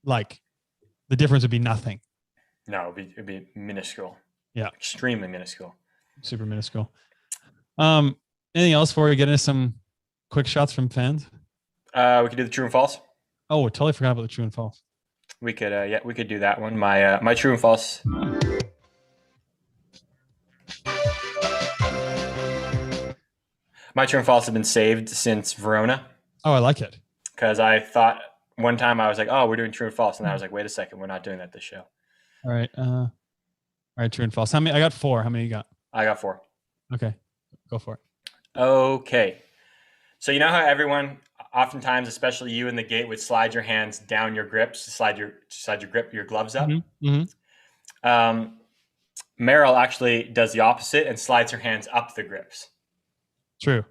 [SPEAKER 3] would be nothing.
[SPEAKER 4] No, it'd be minuscule.
[SPEAKER 3] Yeah.
[SPEAKER 4] Extremely minuscule.
[SPEAKER 3] Super minuscule. Anything else before we get into some quick shots from fans?
[SPEAKER 4] We could do the true and false.
[SPEAKER 3] Oh, we totally forgot about the true and false.
[SPEAKER 4] We could do that one. My true and false. My true and false have been saved since Verona.
[SPEAKER 3] Oh, I like it.
[SPEAKER 4] Because I thought one time I was like, oh, we're doing true and false. And I was like, wait a second, we're not doing that this show.
[SPEAKER 3] All right, true and false. How many? I got 4. How many you got?
[SPEAKER 4] I got 4.
[SPEAKER 3] Okay, go for it.
[SPEAKER 4] Okay. So you know how everyone, oftentimes, especially you in the gate, would slide your hands down your grips, slide your gloves up.
[SPEAKER 3] Mm-hmm.
[SPEAKER 4] Meryl actually does the opposite and slides her hands up the grips.
[SPEAKER 3] True.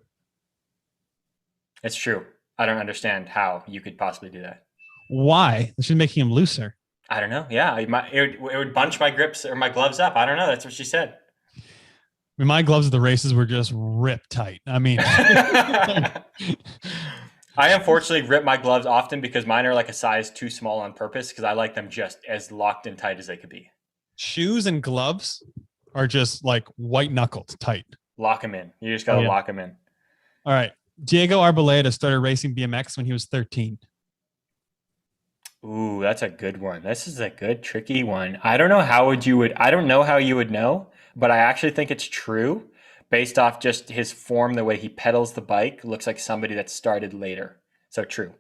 [SPEAKER 4] It's true. I don't understand how you could possibly do that.
[SPEAKER 3] Why? She's making him looser.
[SPEAKER 4] I don't know. Yeah, it would bunch my grips or my gloves up. I don't know. That's what she said.
[SPEAKER 3] I mean, my gloves at the races were just ripped tight. I mean,
[SPEAKER 4] I unfortunately rip my gloves often because mine are like a size too small on purpose because I like them just as locked and tight as they could be.
[SPEAKER 3] shoes and gloves are just like white knuckled tight.
[SPEAKER 4] Lock him in. You just got to lock him in.
[SPEAKER 3] All right. Diego Arboleda started racing BMX when he was 13.
[SPEAKER 4] Ooh, that's a good one. This is a good, tricky one. I don't know how you would know, but I actually think it's true based off just his form, the way he pedals the bike. Looks like somebody that started later. So true.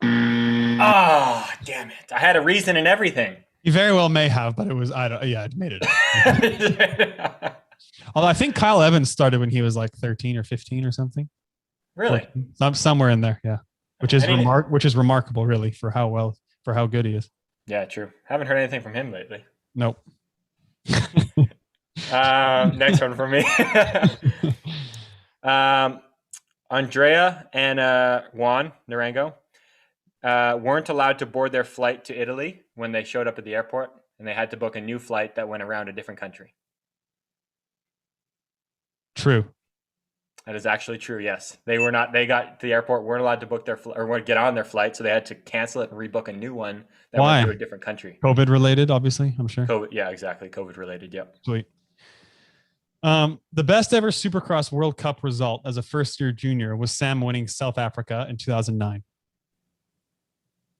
[SPEAKER 4] Ah, damn it. I had a reason and everything.
[SPEAKER 3] You very well may have, but it was, I made it up. Although I think Kyle Evans started when he was like 13 or 15 or something.
[SPEAKER 4] Really?
[SPEAKER 3] Somewhere in there, yeah. Which is remarkable, really, for how good he is.
[SPEAKER 4] Yeah, true. Haven't heard anything from him lately.
[SPEAKER 3] Nope.
[SPEAKER 4] Next one for me. Andrea and Juan Narango weren't allowed to board their flight to Italy when they showed up at the airport, and they had to book a new flight that went around a different country.
[SPEAKER 3] True.
[SPEAKER 4] That is actually true. Yes, they were not. They got to the airport, weren't allowed to book their or get on their flight, so they had to cancel it and rebook a new one that went to a different country.
[SPEAKER 3] COVID related, obviously. I'm sure.
[SPEAKER 4] COVID, yeah, exactly. COVID related. Yep.
[SPEAKER 3] Sweet. The best ever Supercross World Cup result as a first-year junior was Sam winning South Africa in 2009.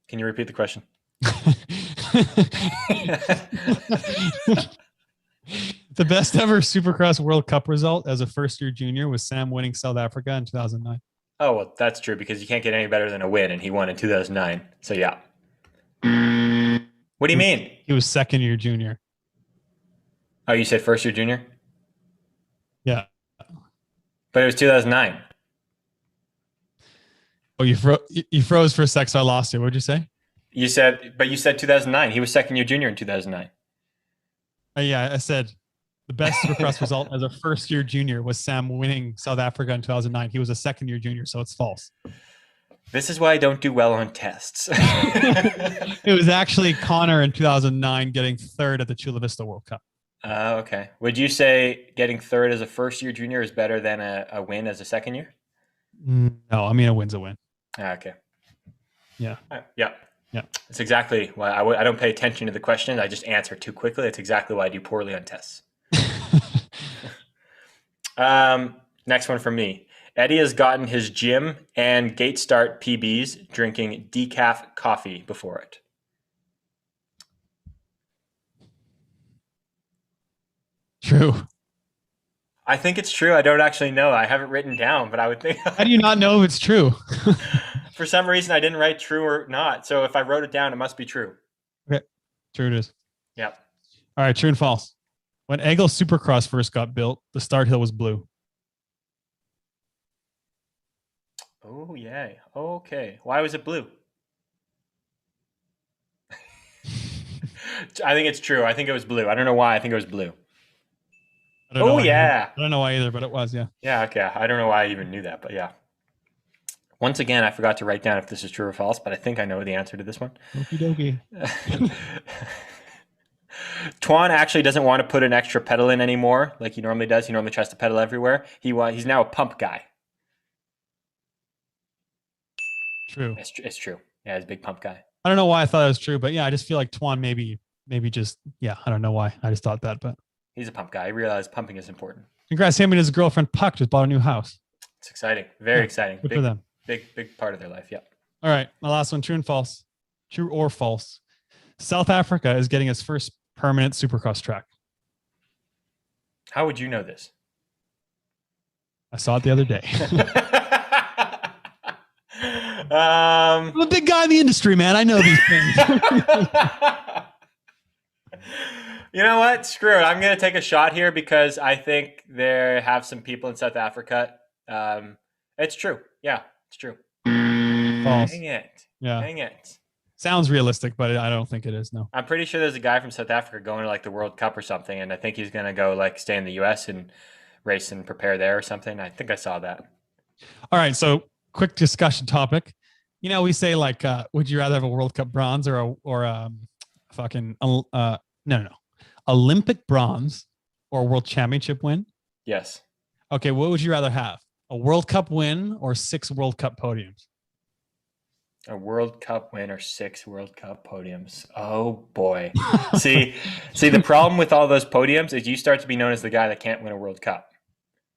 [SPEAKER 4] Can you repeat the question?
[SPEAKER 3] The best ever Supercross World Cup result as a first-year junior was Sam winning South Africa in 2009.
[SPEAKER 4] Oh, well, that's true because you can't get any better than a win, and he won in 2009. So, yeah. What do you mean?
[SPEAKER 3] He was second-year junior.
[SPEAKER 4] Oh, you said first-year junior?
[SPEAKER 3] Yeah.
[SPEAKER 4] But it was 2009.
[SPEAKER 3] Oh, you froze for a sec, so I lost you. What did you say?
[SPEAKER 4] You said 2009. He was second-year junior in 2009.
[SPEAKER 3] Yeah, I said the best Supercross result as a first-year junior was Sam winning South Africa in 2009. He was a second-year junior, so it's false.
[SPEAKER 4] This is why I don't do well on tests.
[SPEAKER 3] It was actually Connor in 2009 getting third at the Chula Vista World Cup.
[SPEAKER 4] Okay. Would you say getting third as a first-year junior is better than a win as a second year?
[SPEAKER 3] No, I mean a win's a win.
[SPEAKER 4] Okay.
[SPEAKER 3] Yeah.
[SPEAKER 4] Yeah.
[SPEAKER 3] Yeah.
[SPEAKER 4] That's exactly why I don't pay attention to the question. I just answer too quickly. That's exactly why I do poorly on tests. Next one from me. Eddie has gotten his gym and gate start PBs drinking decaf coffee before it.
[SPEAKER 3] True.
[SPEAKER 4] I think it's true. I don't actually know. I have it written down, but I would think.
[SPEAKER 3] How do you not know if it's true?
[SPEAKER 4] For some reason, I didn't write true or not. So if I wrote it down, it must be true.
[SPEAKER 3] Okay. True it is.
[SPEAKER 4] Yep.
[SPEAKER 3] All right. True and false. When Eagle Supercross first got built, the start hill was blue.
[SPEAKER 4] Oh, yeah. Okay. Why was it blue? I think it's true. I think it was blue. I don't know why. I think it was blue. Oh, yeah.
[SPEAKER 3] I don't know why either, but it was, yeah.
[SPEAKER 4] Yeah, okay. I don't know why I even knew that, but yeah. Once again, I forgot to write down if this is true or false, but I think I know the answer to this one.
[SPEAKER 3] Okie dokie.
[SPEAKER 4] Tuan actually doesn't want to put an extra pedal in anymore like he normally does. He normally tries to pedal everywhere. He's now a pump guy.
[SPEAKER 3] True.
[SPEAKER 4] It's true. Yeah, he's a big pump guy.
[SPEAKER 3] I don't know why I thought it was true, but yeah, I just feel like Tuan maybe just, yeah, I don't know why. I just thought that, but.
[SPEAKER 4] He's a pump guy. I realized pumping is important.
[SPEAKER 3] Congrats, him and his girlfriend Puck just bought a new house.
[SPEAKER 4] It's exciting. Very exciting.
[SPEAKER 3] Good for them.
[SPEAKER 4] Big part of their life. Yeah.
[SPEAKER 3] All right. My last one, true and false. True or false. South Africa is getting its first permanent Supercross track.
[SPEAKER 4] How would you know this?
[SPEAKER 3] I saw it the other day. I'm a big guy in the industry, man. I know these things.
[SPEAKER 4] You know what? Screw it. I'm going to take a shot here because I think there have some people in South Africa. It's true. Yeah, it's true.
[SPEAKER 3] False.
[SPEAKER 4] Dang it.
[SPEAKER 3] Yeah.
[SPEAKER 4] Dang it.
[SPEAKER 3] Sounds realistic, but I don't think it is. No.
[SPEAKER 4] I'm pretty sure there's a guy from South Africa going to like the World Cup or something, and I think he's going to go like stay in the U.S. and race and prepare there or something. I think I saw that.
[SPEAKER 3] All right. So quick discussion topic. You know, we say like, would you rather have a World Cup bronze or a fucking no. Olympic bronze or a world championship win?
[SPEAKER 4] Yes.
[SPEAKER 3] Okay, what would you rather have? A World Cup win or 6 World Cup podiums?
[SPEAKER 4] A World Cup win or 6 World Cup podiums. Oh boy. See, the problem with all those podiums is you start to be known as the guy that can't win a World Cup.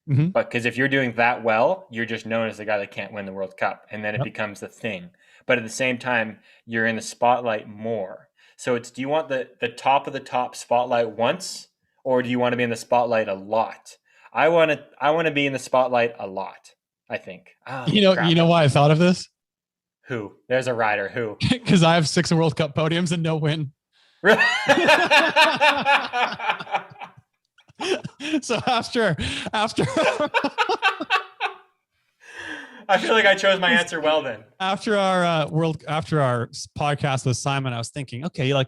[SPEAKER 3] Mm-hmm.
[SPEAKER 4] But because if you're doing that well, you're just known as the guy that can't win the World Cup. And then it becomes the thing. But at the same time, you're in the spotlight more. So do you want the top of the top spotlight once, or do you want to be in the spotlight a lot? I want to be in the spotlight a lot, I think. Oh,
[SPEAKER 3] You know why I thought of this?
[SPEAKER 4] Who? There's a rider. Who?
[SPEAKER 3] Because I have 6 World Cup podiums and no win. So after
[SPEAKER 4] I feel like I chose my answer well then.
[SPEAKER 3] After our podcast with Simon, I was thinking, okay, like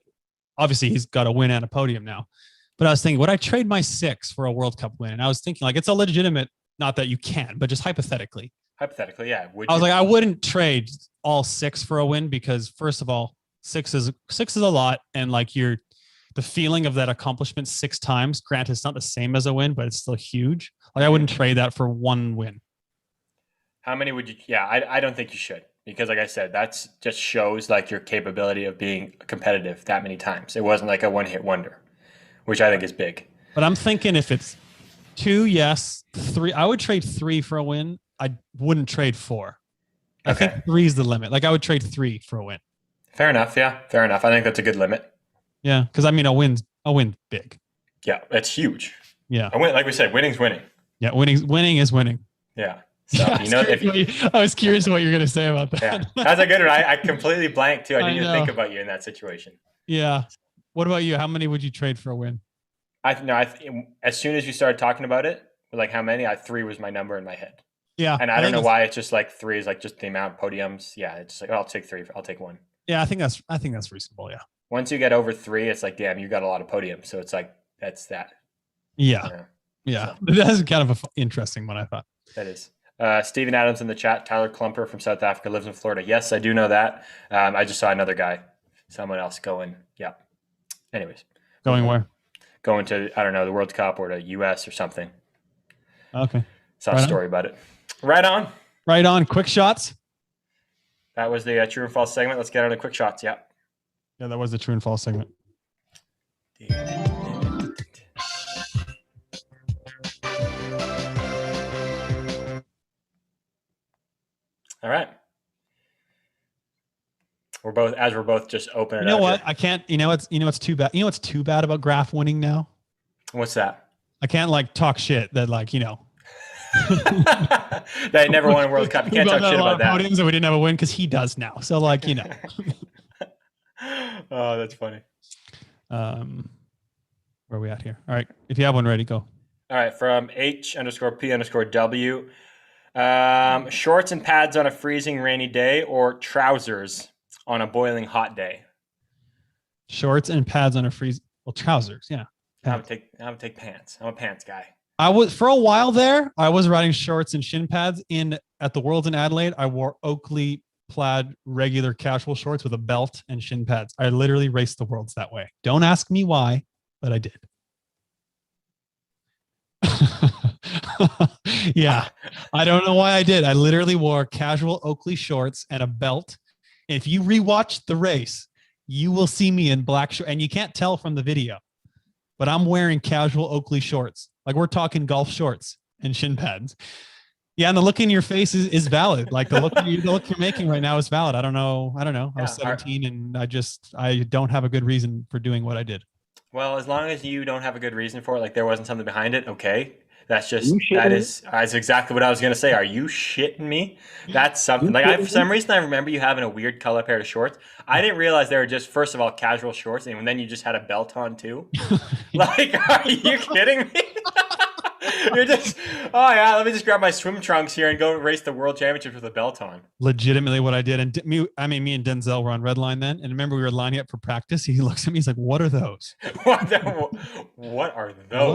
[SPEAKER 3] obviously he's got a win and a podium now. But I was thinking, would I trade my 6 for a World Cup win? And I was thinking, like, it's a legitimate, not that you can, but just hypothetically.
[SPEAKER 4] Hypothetically, yeah.
[SPEAKER 3] I was like, I wouldn't trade all 6 for a win because, first of all, 6 is a lot, and like the feeling of that accomplishment 6 times. Granted, it's not the same as a win, but it's still huge. Like I wouldn't trade that for 1 win.
[SPEAKER 4] How many would you? Yeah, I don't think you should, because, like I said, that's just shows like your capability of being competitive that many times. It wasn't like a one-hit wonder, which I think is big.
[SPEAKER 3] But I'm thinking if it's 2, yes, 3. I would trade 3 for a win. I wouldn't trade 4. I think 3 is the limit. Like I would trade 3 for a win.
[SPEAKER 4] Fair enough. Yeah, fair enough. I think that's a good limit.
[SPEAKER 3] Yeah, because I mean, a win's big.
[SPEAKER 4] Yeah, it's huge.
[SPEAKER 3] Yeah,
[SPEAKER 4] a win, like we said, winning's winning.
[SPEAKER 3] Yeah, winning is winning.
[SPEAKER 4] Yeah. So
[SPEAKER 3] I was curious what you're going to say about that.
[SPEAKER 4] Yeah, that's a good one. I completely blanked too. I didn't even think about you in that situation.
[SPEAKER 3] Yeah. What about you? How many would you trade for a win?
[SPEAKER 4] As soon as you started talking about it, like how many, 3 was my number in my head.
[SPEAKER 3] Yeah.
[SPEAKER 4] And I don't know why it's just like 3 is like just the amount of podiums. Yeah. It's just like, I'll take 3. I'll take 1.
[SPEAKER 3] Yeah. I think that's reasonable. Yeah.
[SPEAKER 4] Once you get over 3, it's like, damn, you got a lot of podiums. So it's like, that's that.
[SPEAKER 3] Yeah. Yeah. So. That's kind of an interesting one, I thought.
[SPEAKER 4] That is. Steven Adams in the chat. Tyler Klumper from South Africa lives in Florida. Yes, I do know that. I just saw another guy, someone else going. Yeah. Anyways.
[SPEAKER 3] Going where?
[SPEAKER 4] Going to, I don't know, the World Cup or to US or something.
[SPEAKER 3] Okay.
[SPEAKER 4] Saw a story about it. Right on.
[SPEAKER 3] Right on. Quick shots.
[SPEAKER 4] That was the true and false segment. Let's get on to quick shots. Yeah.
[SPEAKER 3] Yeah, that was the true and false segment.
[SPEAKER 4] All right. We're both just open.
[SPEAKER 3] You know what? I can't. You know what's too bad. You know what's too bad about Graf winning now?
[SPEAKER 4] What's that?
[SPEAKER 3] I can't like talk shit that like
[SPEAKER 4] They never won a World Cup. You can't talk shit about that.
[SPEAKER 3] Podiums and we didn't have a win because he does now. So like
[SPEAKER 4] Oh, that's funny.
[SPEAKER 3] Where are we at here? All right. If you have one ready, go.
[SPEAKER 4] All right. From H_P_W. Shorts and pads on a freezing rainy day or trousers on a boiling hot day?
[SPEAKER 3] Shorts and pads on a trousers. Yeah.
[SPEAKER 4] I would take pants. I'm a pants guy.
[SPEAKER 3] I was for a while there. I was riding shorts and shin pads at the Worlds in Adelaide. I wore Oakley plaid regular casual shorts with a belt and shin pads. I literally raced the Worlds that way. Don't ask me why, but I did. Yeah, I don't know why I did. I literally wore casual Oakley shorts and a belt. If you rewatch the race, you will see me in black shorts, and you can't tell from the video, but I'm wearing casual Oakley shorts. Like we're talking golf shorts and shin pads. Yeah, and the look in your face is valid. Like the look you're making right now is valid. I don't know. I was 17 and I don't have a good reason for doing what I did.
[SPEAKER 4] Well, as long as you don't have a good reason for it, like there wasn't something behind it, okay. That's exactly what I was gonna say. Are you shitting me? That's something. Like for some reason I remember you having a weird color pair of shorts. I didn't realize they were just, first of all, casual shorts, and then you just had a belt on too. Like, are you kidding me? You're just, oh yeah, let me just grab my swim trunks here and go race the world championships with a belt on.
[SPEAKER 3] Legitimately what I did. And me and Denzel were on red line then. And remember we were lining up for practice. He looks at me, he's like, what are those?
[SPEAKER 4] What are those?
[SPEAKER 3] What are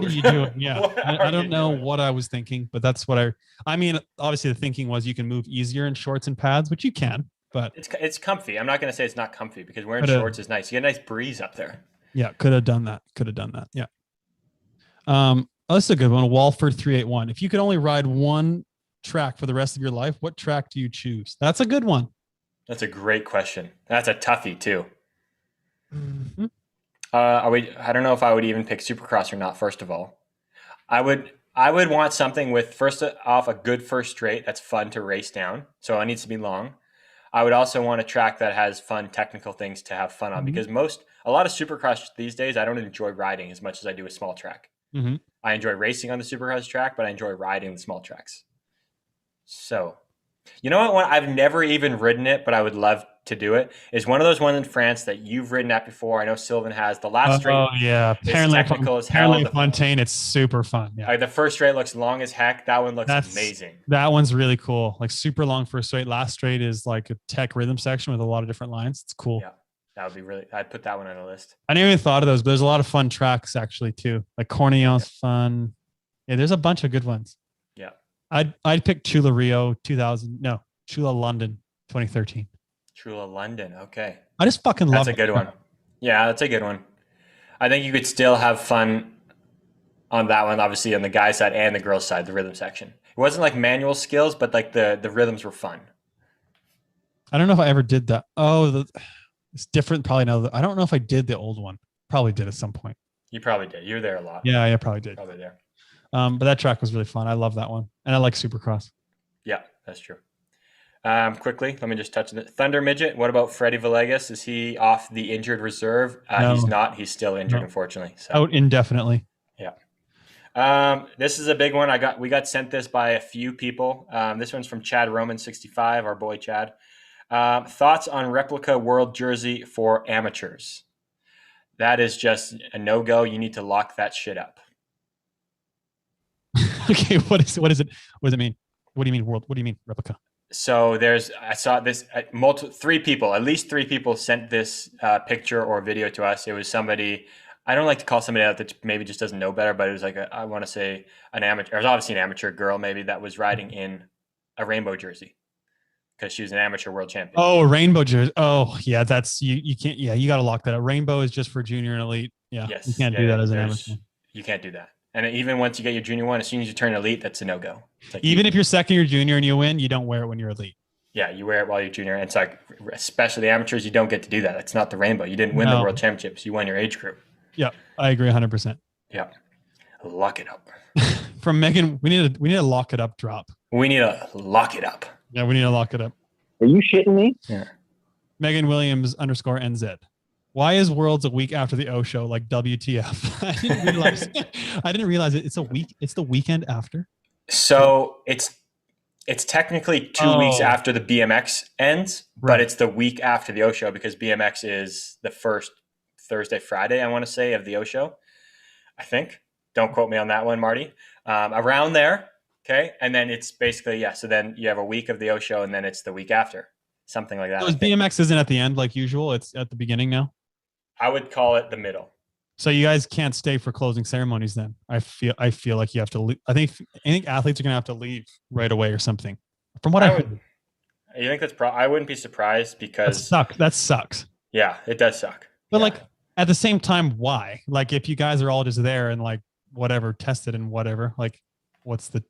[SPEAKER 3] you doing? Yeah. I don't know what I was thinking, but that's what I mean, obviously the thinking was you can move easier in shorts and pads, which you can, but
[SPEAKER 4] it's comfy. I'm not going to say it's not comfy because wearing shorts is nice. You get a nice breeze up there.
[SPEAKER 3] Yeah. Could have done that. Yeah. Oh, this is a good one. Walford 381. If you could only ride one track for the rest of your life, what track do you choose? That's a good one.
[SPEAKER 4] That's a great question. That's a toughie too.
[SPEAKER 3] Mhm.
[SPEAKER 4] I don't know if I would even pick Supercross or not. First of all, I would want something with first off a good first straight that's fun to race down. So it needs to be long. I would also want a track that has fun technical things to have fun on
[SPEAKER 3] Mhm.
[SPEAKER 4] because a lot of Supercross these days I don't enjoy riding as much as I do a small track.
[SPEAKER 3] Mhm.
[SPEAKER 4] I enjoy racing on the Supercross track, but I enjoy riding the small tracks. So you know what one I've never even ridden it, but I would love to do it is one of those ones in France that you've ridden at before. I know Sylvan has. The last straight
[SPEAKER 3] Oh yeah,
[SPEAKER 4] is technical as hell.
[SPEAKER 3] apparently Fontaine. It's super fun. Yeah,
[SPEAKER 4] The first straight looks long as heck. That one looks
[SPEAKER 3] that's
[SPEAKER 4] amazing.
[SPEAKER 3] that one's really cool. Like super long first straight. Last straight is like a tech rhythm section with a lot of different lines. It's cool.
[SPEAKER 4] Yeah, that would be really. I'd put that one on the list.
[SPEAKER 3] I never even thought of those, but there's a lot of fun tracks actually too. Like Cornillon's fun. Yeah, there's a bunch of good ones.
[SPEAKER 4] Yeah,
[SPEAKER 3] I'd pick Chula Rio 2000. No, Chula London 2013.
[SPEAKER 4] Chula London. Okay,
[SPEAKER 3] I just fucking love
[SPEAKER 4] that's a good one. Yeah, that's a good one. I think you could still have fun on that one, obviously on the guy side and the girl side, the rhythm section. It wasn't like manual skills, but like the rhythms were fun.
[SPEAKER 3] I don't know if I ever did that. Oh, it's different. Probably no. I don't know if I did the old one. Probably did at some point.
[SPEAKER 4] You probably did. You were there a lot.
[SPEAKER 3] Yeah, probably did.
[SPEAKER 4] Probably there.
[SPEAKER 3] But that track was really fun. I love that one, and I like Supercross.
[SPEAKER 4] Yeah, that's true. Quickly, let me just touch it. Thunder Midget. What about Freddie Villegas? Is he off the injured reserve?
[SPEAKER 3] No.
[SPEAKER 4] He's not. He's still injured,
[SPEAKER 3] No.
[SPEAKER 4] unfortunately. So.
[SPEAKER 3] Out indefinitely.
[SPEAKER 4] Yeah. This is a big one. We got sent this by a few people. This one's from Chad Roman 65, our boy Chad. Thoughts on replica world jersey for amateurs? That is just a no-go. You need to lock that shit up.
[SPEAKER 3] Okay, what is it? What does it mean? What do you mean world? What do you mean replica?
[SPEAKER 4] So I saw this at at least three people sent this picture or video to us. It was somebody, I don't like to call somebody out that maybe just doesn't know better, but it was like I want to say an amateur. It was obviously an amateur girl maybe that was riding in a rainbow jersey because she was an amateur world champion.
[SPEAKER 3] Oh, a rainbow jersey. Oh, yeah, that's you can't. Yeah, you got to lock that up. Rainbow is just for junior and elite. Yeah,
[SPEAKER 4] Yes,
[SPEAKER 3] you can't do that as an amateur.
[SPEAKER 4] You can't do that. And even once you get your junior one, as soon as you turn elite, that's a no-go. Like
[SPEAKER 3] Even if you're second year junior and you win, you don't wear it when you're elite.
[SPEAKER 4] Yeah, you wear it while you're junior. And it's like, especially the amateurs, you don't get to do that. It's not the rainbow. You didn't win the world championships. You won your age group.
[SPEAKER 3] Yeah, I agree 100%.
[SPEAKER 4] Yeah. Lock it up.
[SPEAKER 3] From Megan, we need a lock it up drop.
[SPEAKER 4] We need to lock it up.
[SPEAKER 3] Yeah, we need to lock it up.
[SPEAKER 1] Are you shitting me?
[SPEAKER 4] Yeah.
[SPEAKER 3] Megan Williams _NZ. Why is Worlds a week after the O show? Like WTF? I didn't realize it. It's a week. It's the weekend after.
[SPEAKER 4] So it's technically 2 weeks after the BMX ends, but it's the week after the O show because BMX is the first Thursday, Friday, I want to say, of the O show. I think. Don't quote me on that one, Marty. Around there. Okay. And then it's basically, so then you have a week of the O show and then it's the week after. Something like that.
[SPEAKER 3] So BMX isn't at the end like usual. It's at the beginning now.
[SPEAKER 4] I would call it the middle.
[SPEAKER 3] So you guys can't stay for closing ceremonies then. I feel like you have to leave. I think athletes are going to have to leave right away or something. From what I heard.
[SPEAKER 4] You think that's I wouldn't be surprised because
[SPEAKER 3] that sucks.
[SPEAKER 4] Yeah, it does suck.
[SPEAKER 3] But like at the same time, why? Like if you guys are all just there and like whatever tested and whatever, like what's the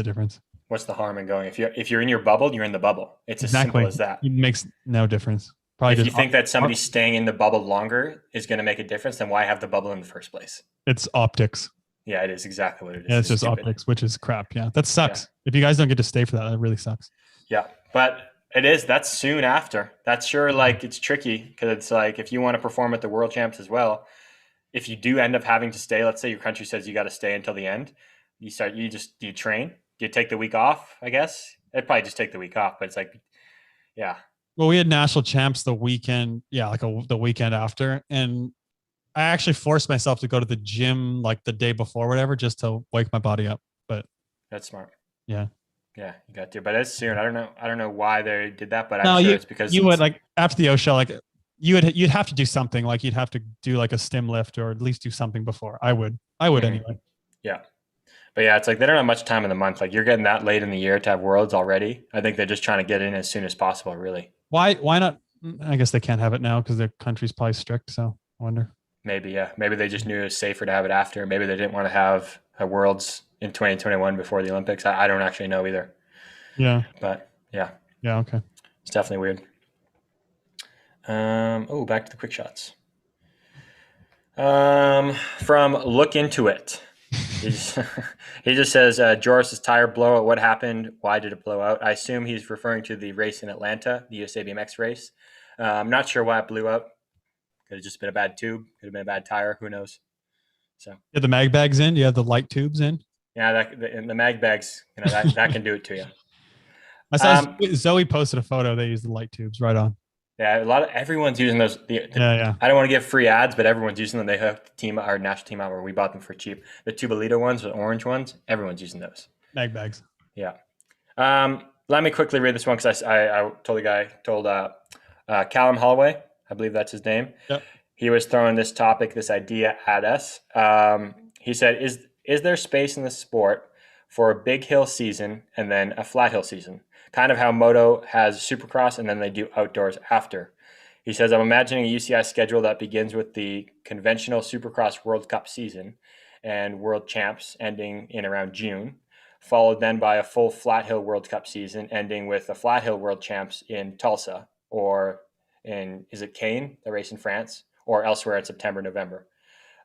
[SPEAKER 3] difference?
[SPEAKER 4] What's the harm in going? If you're in your bubble, you're in the bubble. It's as simple as that.
[SPEAKER 3] It makes no difference. Probably
[SPEAKER 4] if you think that somebody staying in the bubble longer is going to make a difference, then why have the bubble in the first place?
[SPEAKER 3] It's optics.
[SPEAKER 4] Yeah, it is exactly what it is.
[SPEAKER 3] Yeah, it's just stupid. Optics, which is crap. Yeah, that sucks. Yeah. If you guys don't get to stay for that, that really sucks.
[SPEAKER 4] Yeah, but that's soon after. That's sure like it's tricky because it's like if you want to perform at the World Champs as well, if you do end up having to stay, let's say your country says you got to stay until the end, do you train? Do you take the week off, I guess? I'd probably just take the week off, but it's like, yeah.
[SPEAKER 3] Well, we had national champs the weekend, the weekend after, and I actually forced myself to go to the gym like the day before, whatever, just to wake my body up. But
[SPEAKER 4] that's smart.
[SPEAKER 3] Yeah,
[SPEAKER 4] you got to. But it's soon. I don't know why they did that, but I'm sure it's because
[SPEAKER 3] you would like after the O show, like you'd have to do something, like you'd have to do like a stim lift or at least do something before. I would anyway.
[SPEAKER 4] Yeah. But yeah, it's like they don't have much time in the month. Like you're getting that late in the year to have Worlds already. I think they're just trying to get in as soon as possible, really.
[SPEAKER 3] Why not? I guess they can't have it now because their country's probably strict. So I wonder.
[SPEAKER 4] Maybe, yeah. Maybe they just knew it was safer to have it after. Maybe they didn't want to have a Worlds in 2021 before the Olympics. I don't actually know either.
[SPEAKER 3] Yeah.
[SPEAKER 4] But yeah.
[SPEAKER 3] Yeah, okay.
[SPEAKER 4] It's definitely weird. Back to the quick shots. From Look Into It. He just says, Joris's tire blowout. What happened? Why did it blow out? I assume he's referring to the race in Atlanta, the USA BMX race. I'm not sure why it blew out. Could have just been a bad tube. Could have been a bad tire. Who knows? So
[SPEAKER 3] Yeah, the mag bags in. You have the light tubes in.
[SPEAKER 4] yeah, the mag bags, that can do it to you.
[SPEAKER 3] I saw Zoe posted a photo. They used the light tubes right on.
[SPEAKER 4] Yeah, everyone's using those.
[SPEAKER 3] Yeah.
[SPEAKER 4] I don't want to give free ads, but everyone's using them. They hooked our national team out where we bought them for cheap. The Tubolito ones, the orange ones, everyone's using those.
[SPEAKER 3] Mag bags.
[SPEAKER 4] Yeah. Let me quickly read this one because I told Callum Holloway, I believe that's his name.
[SPEAKER 3] Yep.
[SPEAKER 4] He was throwing this idea at us. He said, is there space in the sport for a big hill season and then a flat hill season? Kind of how Moto has Supercross and then they do outdoors after. He says, I'm imagining a UCI schedule that begins with the conventional Supercross World Cup season and World Champs ending in around June, followed then by a full Flat Hill World Cup season ending with the Flat Hill World Champs in Tulsa or is it Caen, the race in France, or elsewhere in September, November.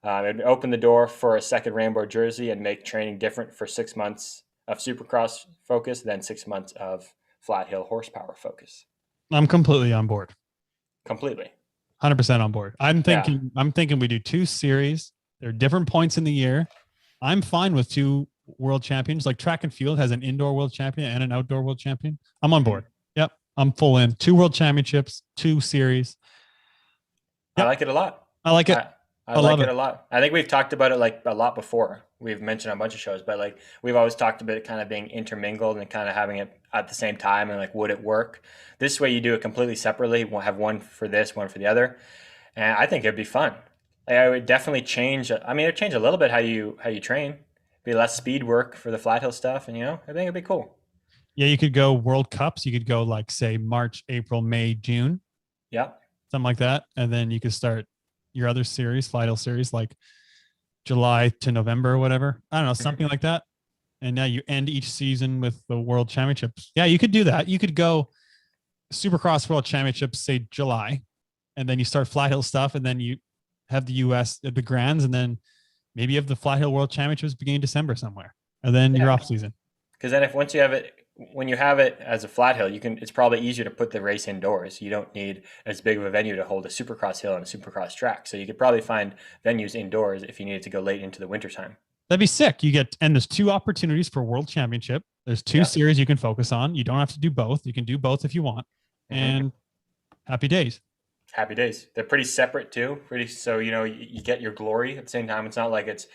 [SPEAKER 4] It would open the door for a second rainbow jersey and make training different for 6 months of Supercross focus, then 6 months of Flat Hill horsepower focus.
[SPEAKER 3] I'm completely on board.
[SPEAKER 4] Completely.
[SPEAKER 3] 100% on board. I'm thinking we do 2 series. There are different points in the year. I'm fine with 2 world champions. Like track and field has an indoor world champion and an outdoor world champion. I'm on board. Yep. I'm full in. 2 world championships, 2 series. Yep.
[SPEAKER 4] I like it a lot.
[SPEAKER 3] I like it.
[SPEAKER 4] I like it a lot. I think we've talked about it like a lot before. We've mentioned on a bunch of shows, but like we've always talked about it kind of being intermingled and kind of having it at the same time and like would it work? This way you do it completely separately. We'll have one for this, one for the other. And I think it'd be fun. Like I would definitely change. I mean, it'd change a little bit how you train. Be less speed work for the flat hill stuff, and I think it'd be cool.
[SPEAKER 3] Yeah, you could go World Cups. You could go like say March, April, May, June.
[SPEAKER 4] Yeah,
[SPEAKER 3] something like that, and then you could start your other series, flat hill series, like July to November or whatever. I don't know, something like that. And now you end each season with the World Championships. Yeah, you could do that. You could go Supercross World Championships, say July, and then you start flat hill stuff, and then you have the US, the Grands, and then maybe you have the Flat Hill World Championships beginning December somewhere, and then you're off season.
[SPEAKER 4] Because then once you have it, when you have it as a flat hill, it's probably easier to put the race indoors. You don't need as big of a venue to hold a Supercross hill and a Supercross track. So you could probably find venues indoors if you needed to go late into the wintertime.
[SPEAKER 3] That'd be sick. And there's 2 opportunities for World Championship. There's 2 series you can focus on. You don't have to do both. You can do both if you want. And happy days. Happy days.
[SPEAKER 4] They're pretty separate too. So you get your glory at the same time. It's not like it's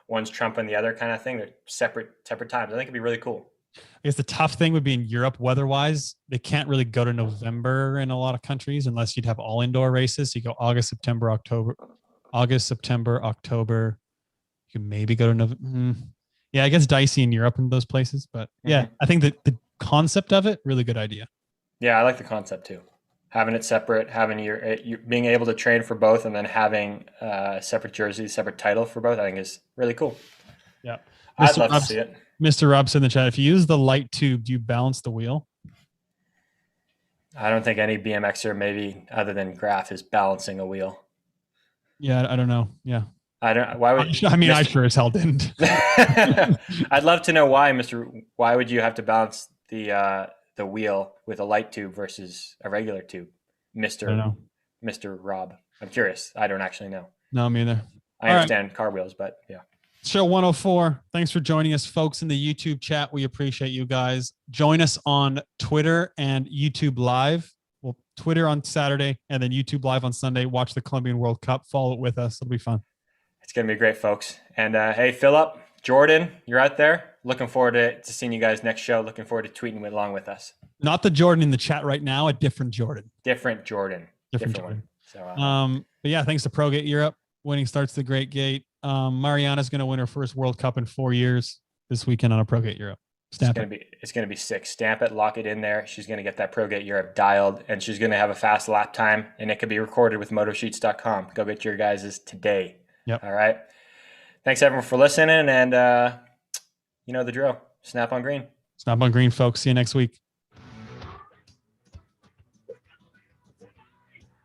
[SPEAKER 4] one's trumping the other kind of thing. They're separate times. I think it'd be really cool.
[SPEAKER 3] I guess the tough thing would be in Europe weather-wise. They can't really go to November in a lot of countries unless you'd have all indoor races. So you go August, September, October. You can maybe go to November. Yeah, I guess dicey in Europe in those places. But yeah, I think that the concept of it, really good idea.
[SPEAKER 4] Yeah, I like the concept too. Having it separate, having your being able to train for both, and then having separate jerseys, separate title for both, I think is really cool.
[SPEAKER 3] Yeah,
[SPEAKER 4] I'd love to see it.
[SPEAKER 3] Mr. Rob's in the chat. If you use the light tube, do you balance the wheel?
[SPEAKER 4] I don't think any BMXer, maybe other than Graf, is balancing a wheel.
[SPEAKER 3] Yeah, I don't know. Yeah,
[SPEAKER 4] I don't. Why would?
[SPEAKER 3] I sure as hell didn't.
[SPEAKER 4] I'd love to know why, Mr. Why would you have to balance the wheel with a light tube versus a regular tube, Mr. Rob? I'm curious. I don't actually know.
[SPEAKER 3] No, me either.
[SPEAKER 4] I understand car wheels, but yeah.
[SPEAKER 3] Show 104. Thanks for joining us, folks, in the YouTube chat. We appreciate you guys. Join us on Twitter and YouTube Live. Well, Twitter on Saturday and then YouTube Live on Sunday. Watch the Colombian World Cup. Follow it with us. It'll be fun.
[SPEAKER 4] It's going to be great, folks. And hey, Philip, Jordan, you're out there. Looking forward to seeing you guys next show. Looking forward to tweeting along with us.
[SPEAKER 3] Not the Jordan in the chat right now, a different Jordan.
[SPEAKER 4] Different Jordan.
[SPEAKER 3] One. So, but yeah, thanks to ProGate Europe. Winning starts the great gate. Mariana's going to win her first World Cup in 4 years this weekend on a ProGate Europe. It's going to be sick. Stamp it, lock it in there. She's going to get that ProGate Europe dialed, and she's going to have a fast lap time, and it could be recorded with motosheets.com. Go get your guys' today. Yep.
[SPEAKER 4] All right. Thanks everyone for listening, and you know the drill. Snap on green.
[SPEAKER 3] Snap on green, folks. See you next week.